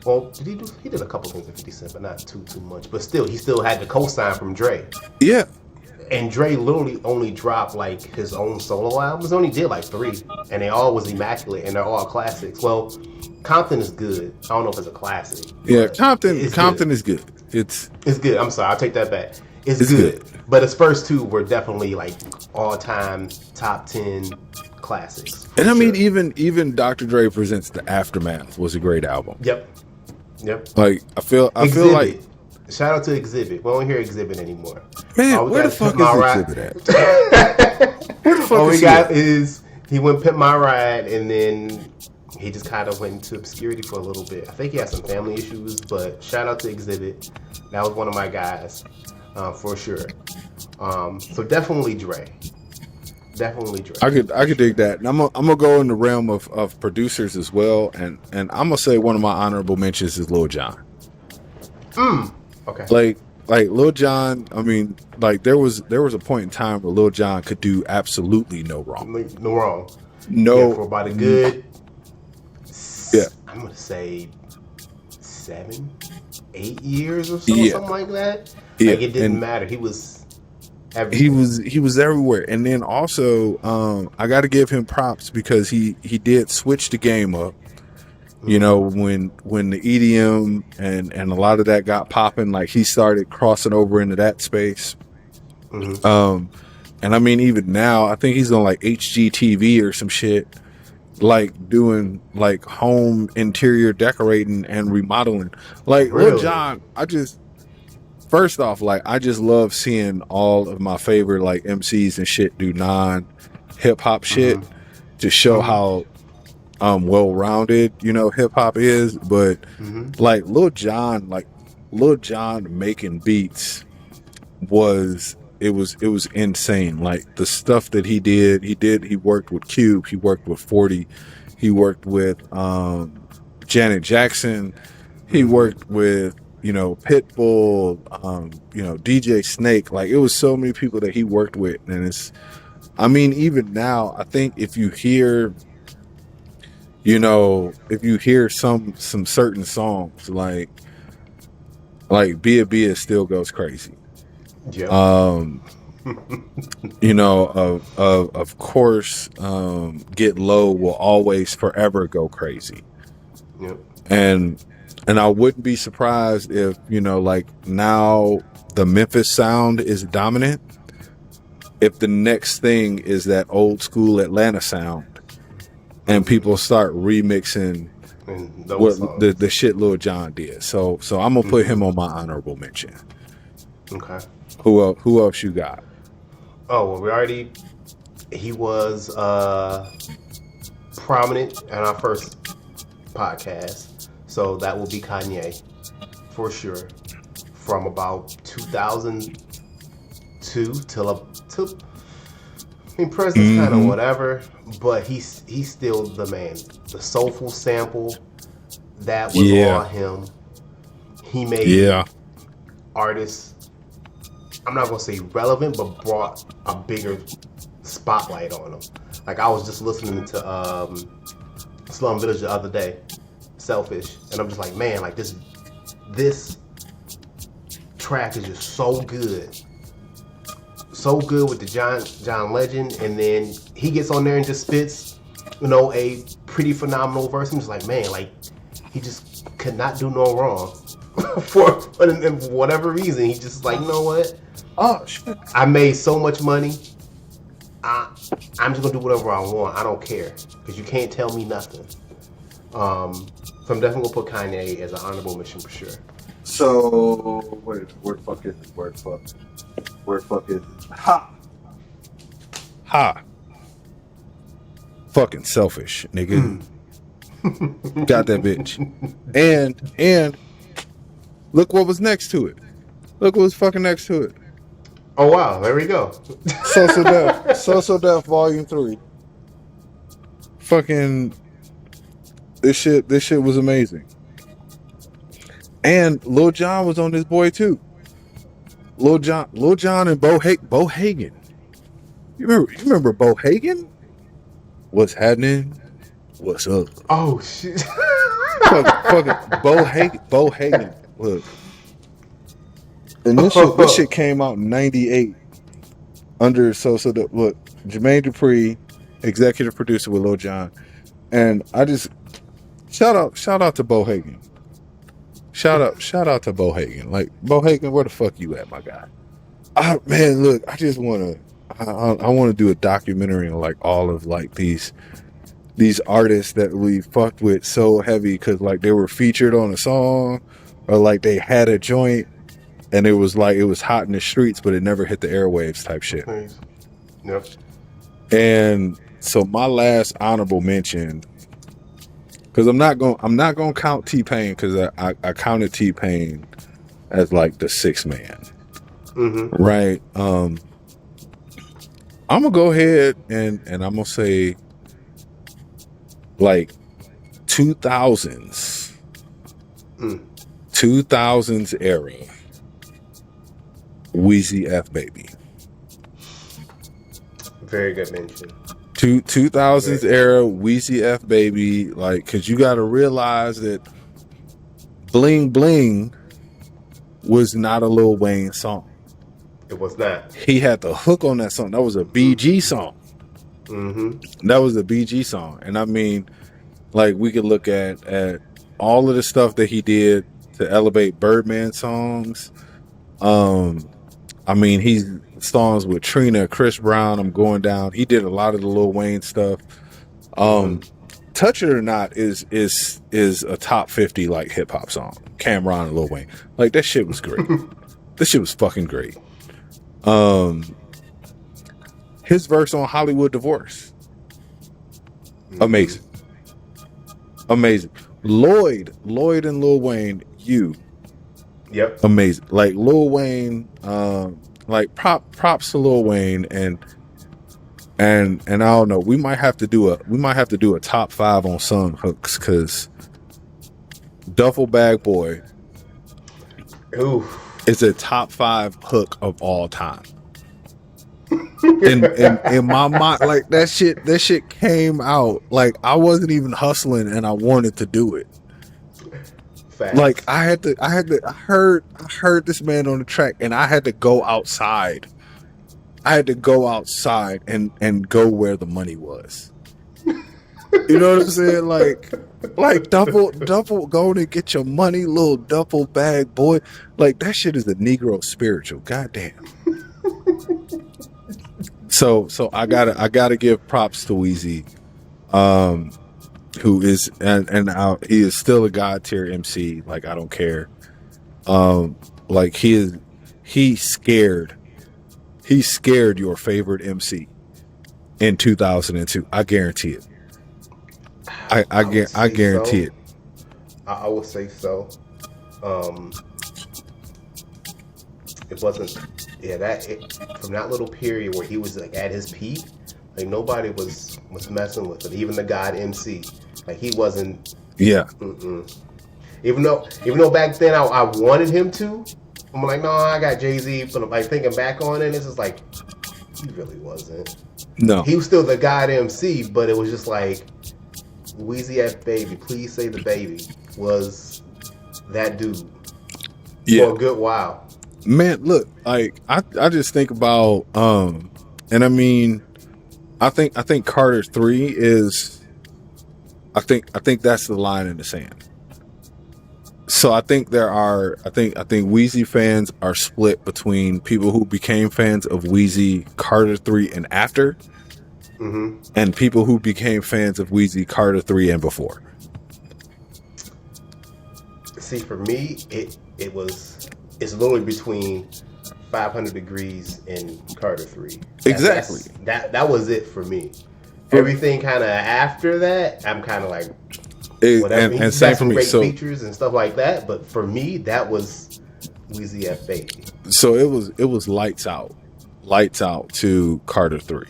[SPEAKER 3] Well, he did a couple things with 50 Cent, but not too much. But still, he still had the co-sign from Dre.
[SPEAKER 1] Yeah.
[SPEAKER 3] And Dre literally only dropped like his own solo albums. Only did like 3, and they all was immaculate, and they're all classics. Well, Compton is good. I don't know if it's a classic.
[SPEAKER 1] Yeah, Compton
[SPEAKER 3] good.
[SPEAKER 1] is good. It's
[SPEAKER 3] good. I'm sorry, I'll take that back. It's good. But his first 2 were definitely like all-time top 10 classics.
[SPEAKER 1] And I mean, even Dr. Dre Presents The Aftermath was a great album.
[SPEAKER 3] Yep.
[SPEAKER 1] Like I feel like,
[SPEAKER 3] shout out to Exhibit. We don't hear Exhibit anymore.
[SPEAKER 1] man, where the fuck is Exhibit at? Where the fuck
[SPEAKER 3] all
[SPEAKER 1] is
[SPEAKER 3] we got is he went Pimp My Ride, and then he just kind of went into obscurity for a little bit. I think he had some family issues, but shout out to Exhibit. That was one of my guys, for sure. So definitely Dre. I
[SPEAKER 1] could dig that. And I'm gonna go in the realm of producers as well, and I'm gonna say one of my honorable mentions is Lil Jon.
[SPEAKER 3] Okay.
[SPEAKER 1] Like Lil Jon. I mean, like there was a point in time where Lil Jon could do absolutely no wrong.
[SPEAKER 3] No wrong.
[SPEAKER 1] No.
[SPEAKER 3] Yeah, for about a good.
[SPEAKER 1] Yeah.
[SPEAKER 3] I'm gonna say 7, 8 years or so, something like that.
[SPEAKER 1] Yeah.
[SPEAKER 3] Like it didn't matter. He was.
[SPEAKER 1] He was everywhere, and then also I got to give him props because he did switch the game up. You know, when the EDM and a lot of that got popping, like he started crossing over into that space. And I mean, even now, I think he's on like HGTV or some shit, like doing like home interior decorating and remodeling. Like
[SPEAKER 3] really?
[SPEAKER 1] Lil Jon, first off, like I just love seeing all of my favorite like MCs and shit do non-hip hop shit to show how well-rounded, you know, hip hop is. But like Lil Jon making beats was insane. Like the stuff that he worked with Cube, he worked with 40, he worked with Janet Jackson, he worked with, you know, Pitbull, you know, DJ Snake. Like it was so many people that he worked with, and it's, I mean, even now, I think if you hear some certain songs, like Bia Bia still goes crazy.
[SPEAKER 3] Yeah.
[SPEAKER 1] You know, of course, Get Low will always forever go crazy.
[SPEAKER 3] Yep.
[SPEAKER 1] And I wouldn't be surprised if, you know, like now the Memphis sound is dominant. If the next thing is that old school Atlanta sound and people start remixing what the shit Lil Jon did. So I'm going to put him on my honorable mention.
[SPEAKER 3] Okay.
[SPEAKER 1] Who else you got?
[SPEAKER 3] Oh, well, he was prominent in our first podcast. So that will be Kanye, for sure. From about 2002 till I mean, present's kind of whatever, but he's still the man. The soulful sample, that was all him. He made artists, I'm not gonna say relevant, but brought a bigger spotlight on them. Like I was just listening to Slum Village the other day. Selfish, and I'm just like, man, like this track is just so good with the John Legend, and then he gets on there and just spits, you know, a pretty phenomenal verse. I'm just like, man, like he just could not do no wrong for whatever reason. He just like, you know what?
[SPEAKER 1] Oh shit!
[SPEAKER 3] I made so much money. I'm just gonna do whatever I want. I don't care because you can't tell me nothing. So I'm definitely gonna put Kanye as an honorable mention for sure.
[SPEAKER 4] So where the fuck is it? Where the fuck is it?
[SPEAKER 1] Ha. Fucking selfish, nigga. Got that bitch. And look what was next to it. Look what was fucking next to it.
[SPEAKER 3] Oh wow, there we go.
[SPEAKER 1] Social Death Volume 3. Fucking this shit was amazing. And Lil Jon was on this boy too. Lil Jon and Bo Hagen. You remember Bo Hagen? What's happening? What's up?
[SPEAKER 3] Oh shit.
[SPEAKER 1] Fucking Bo Hagen. Look. And this shit came out in '98 under Jermaine Dupri, executive producer with Lil Jon. And I just shout out to Bo Hagen. Shout out to Bo Hagen. Like, Bo Hagen, where the fuck you at, my guy? Man, look, I just wanna do a documentary on like all of like these artists that we fucked with so heavy because like they were featured on a song or like they had a joint and it was hot in the streets but it never hit the airwaves type shit.
[SPEAKER 3] Yep.
[SPEAKER 1] And so my last honorable mention, because I'm not gonna count T-Pain because I counted T-Pain as like the sixth man.
[SPEAKER 3] Mm-hmm.
[SPEAKER 1] Right. I'm gonna go ahead and I'm gonna say like 2000s 2000s era Weezy F Baby.
[SPEAKER 3] Very good mention.
[SPEAKER 1] 2000s era Weezy F Baby, like, because you got to realize that Bling Bling was not a Lil Wayne song.
[SPEAKER 3] It was not.
[SPEAKER 1] He had the hook on that song. That was a BG song.
[SPEAKER 3] Mm-hmm.
[SPEAKER 1] That was a BG song. And I mean, like, we could look at all of the stuff that he did to elevate Birdman songs. I mean, he's songs with Trina, Chris Brown, I'm Going Down. He did a lot of the Lil Wayne stuff. Touch It or Not is a top 50 like hip hop song. Cameron and Lil Wayne. Like, that shit was great. This shit was fucking great. His verse on Hollywood Divorce. Amazing. Lloyd and Lil Wayne, You.
[SPEAKER 3] Yep.
[SPEAKER 1] Amazing. Like Lil Wayne, like props to Lil Wayne and I don't know. We might have to do a top 5 on song hooks because Duffel Bag Boy is a top 5 hook of all time. in my mind, like that shit came out like I wasn't even hustling and I wanted to do it.
[SPEAKER 3] Facts.
[SPEAKER 1] Like I heard this man on the track and I had to go outside. I had to go outside and go where the money was. You know what I'm saying? Like duffel going to get your money, little duffel bag boy. Like that shit is the Negro spiritual. Goddamn. So I gotta give props to Weezy, who is and he is still a god tier MC. Like I don't care. Like he scared your favorite MC in 2002. I guarantee it. I guarantee it.
[SPEAKER 3] I would say so. It wasn't. From that little period where he was like at his peak, like nobody was messing with him. Even the God MC, like he wasn't.
[SPEAKER 1] Yeah.
[SPEAKER 3] Even though back then I wanted him to, I'm like, no, I got Jay-Z. But like thinking back on it, it's just like he really wasn't.
[SPEAKER 1] No,
[SPEAKER 3] he was still the God MC, but it was just like Weezy F Baby, Please Say the Baby was that dude for a good while.
[SPEAKER 1] Man, look, like I just think about and I mean I think Carter 3 is I think that's the line in the sand. So I think Weezy fans are split between people who became fans of Weezy Carter 3 and after, and people who became fans of Weezy Carter 3 and before.
[SPEAKER 3] See, for me, it's literally between 500 Degrees and Carter 3.
[SPEAKER 1] Exactly.
[SPEAKER 3] That was it for me. Everything kind of after that, I'm kind of like, whatever.
[SPEAKER 1] And same for me.
[SPEAKER 3] Great
[SPEAKER 1] So
[SPEAKER 3] features and stuff like that, but for me, that was Weezy F Baby.
[SPEAKER 1] So it was lights out to Carter 3.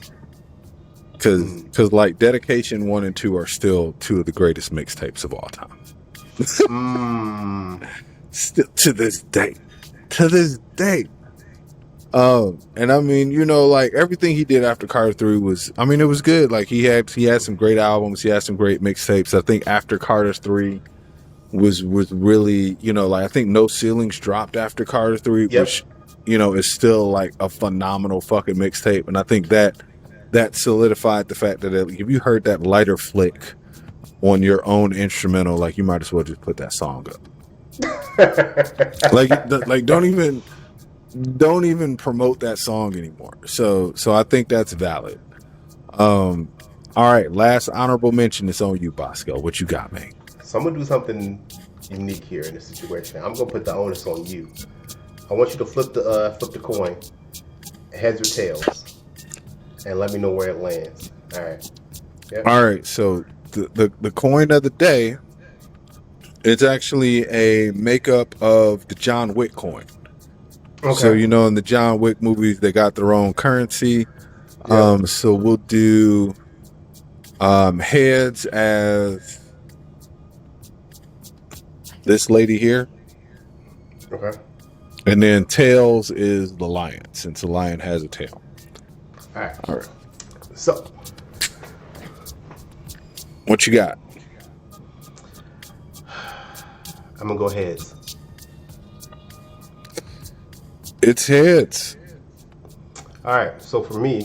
[SPEAKER 1] Because like Dedication 1 and 2 are still 2 of the greatest mixtapes of all time. Still to this day. To this day. And I mean, you know, like everything he did after Carter 3 was, I mean, it was good. Like he had some great albums, he had some great mixtapes. I think after Carter 3 was really, you know, like I think No Ceilings dropped after Carter 3, which, you know, is still like a phenomenal fucking mixtape. And I think that solidified the fact that if you heard that lighter flick on your own instrumental, like you might as well just put that song up. like don't even promote that song anymore. So I think that's valid. All right, last honorable mention is on you, Bosko. What you got, man?
[SPEAKER 3] So I'm gonna do something unique here in this situation. I'm gonna put the onus on you. I want you to flip the coin, heads or tails, and let me know where it lands. All right. Yep.
[SPEAKER 1] All right. So the coin of the day, it's actually a makeup of the John Wick coin. Okay. So you know, in the John Wick movies, they got their own currency. Yep. So we'll do heads as this lady here.
[SPEAKER 3] Okay.
[SPEAKER 1] And then tails is the lion, since the lion has a tail.
[SPEAKER 3] All right.
[SPEAKER 1] All right.
[SPEAKER 3] So,
[SPEAKER 1] what you got?
[SPEAKER 3] I'm gonna go heads.
[SPEAKER 1] It's heads.
[SPEAKER 3] All right. So for me,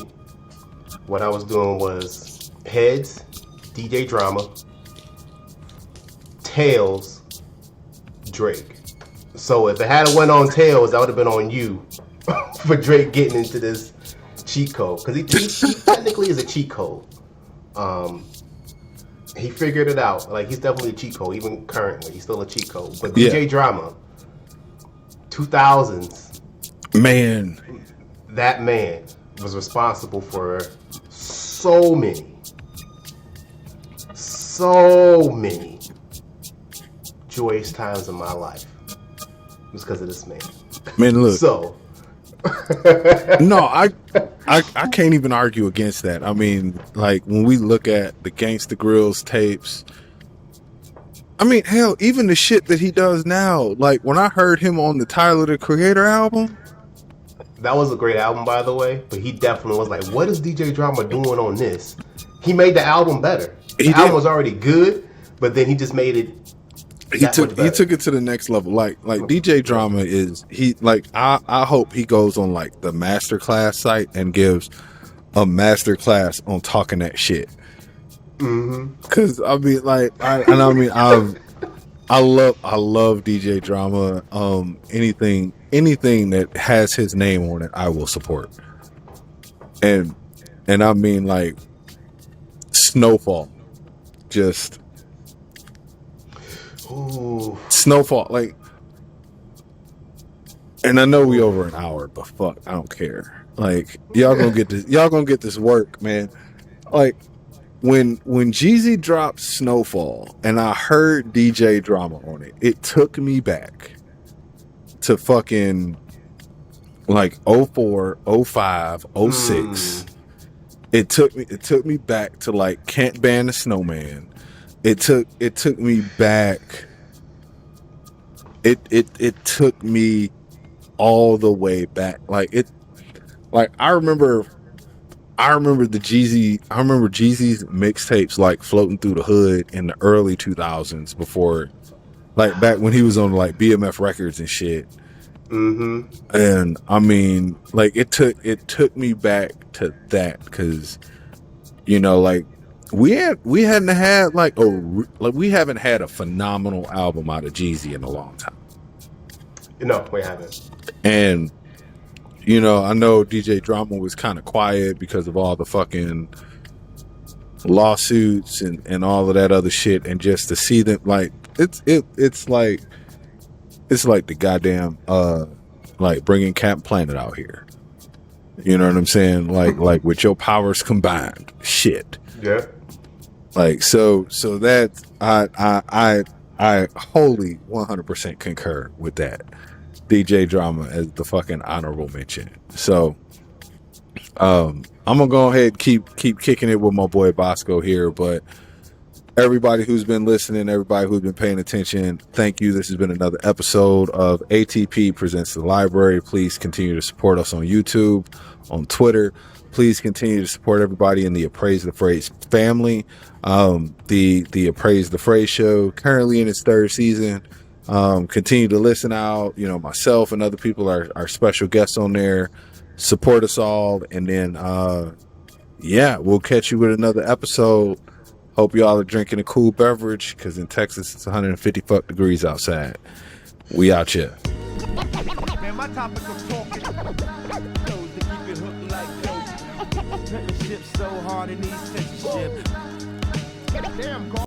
[SPEAKER 3] what I was doing was heads, DJ Drama, tails, Drake. So if it had went on tails, that would have been on you for Drake getting into this cheat code, because he technically is a cheat code. He figured it out. Like, he's definitely a cheat code, even currently. He's still a cheat code. But DJ Drama, 2000s,
[SPEAKER 1] man,
[SPEAKER 3] that man was responsible for so many joyous times in my life. It was because of this man.
[SPEAKER 1] Man, look.
[SPEAKER 3] So
[SPEAKER 1] no, I can't even argue against that. I mean, like, when we look at the Gangsta Grillz tapes, I mean, hell, even the shit that he does now, like when I heard him on the Tyler the Creator album,
[SPEAKER 3] that was a great album, by the way. But he definitely was like, what is DJ Drama doing on this? He made the album better. The album was already good, but then he just made it.
[SPEAKER 1] He took it to the next level. Like DJ Drama is, I hope he goes on like the masterclass site and gives a masterclass on talking that shit. Cause I mean, like, I love DJ Drama. Anything that has his name on it, I will support. And I mean, like, Snowfall, just.
[SPEAKER 3] Ooh.
[SPEAKER 1] Snowfall, like, and I know we over an hour, but fuck, I don't care. Like, y'all gonna get this work, man. Like, when Jeezy dropped Snowfall and I heard DJ Drama on it, it took me back to fucking like 04, 05, 06. It took me back to like Can't Ban the Snowman. It took me back. It took me all the way back. I remember Jeezy's mixtapes like floating through the hood in the early 2000s, before, like, back when he was on like BMF Records and shit. And I mean, like, it took me back to that, because, you know, like, we haven't had a phenomenal album out of Jeezy in a long time.
[SPEAKER 3] No, we haven't.
[SPEAKER 1] And, you know, I know DJ Drama was kind of quiet because of all the fucking lawsuits and all of that other shit, and just to see them, like, it's like the goddamn like bringing Camp Planet out here. You know what I'm saying? Like with your powers combined, shit.
[SPEAKER 3] Yeah.
[SPEAKER 1] Like, so that I wholly 100% concur with that. DJ Drama as the fucking honorable mention. So I'm gonna go ahead and keep kicking it with my boy Bosko here, but everybody who's been listening, everybody who's been paying attention, thank you. This has been another episode of ATP Presents the Library. Please continue to support us on YouTube, on Twitter. Please continue to support everybody in the Appraise the Phrase family. The Appraise the Phrase show, currently in its third season. Continue to listen out. You know, myself and other people are special guests on there. Support us all. And then, we'll catch you with another episode. Hope y'all are drinking a cool beverage, because in Texas it's 150 fuck degrees outside. We out here.
[SPEAKER 2] Man, my topic of talking those to keep it hooked like dope. Ship so hard in these censorship. Damn, God.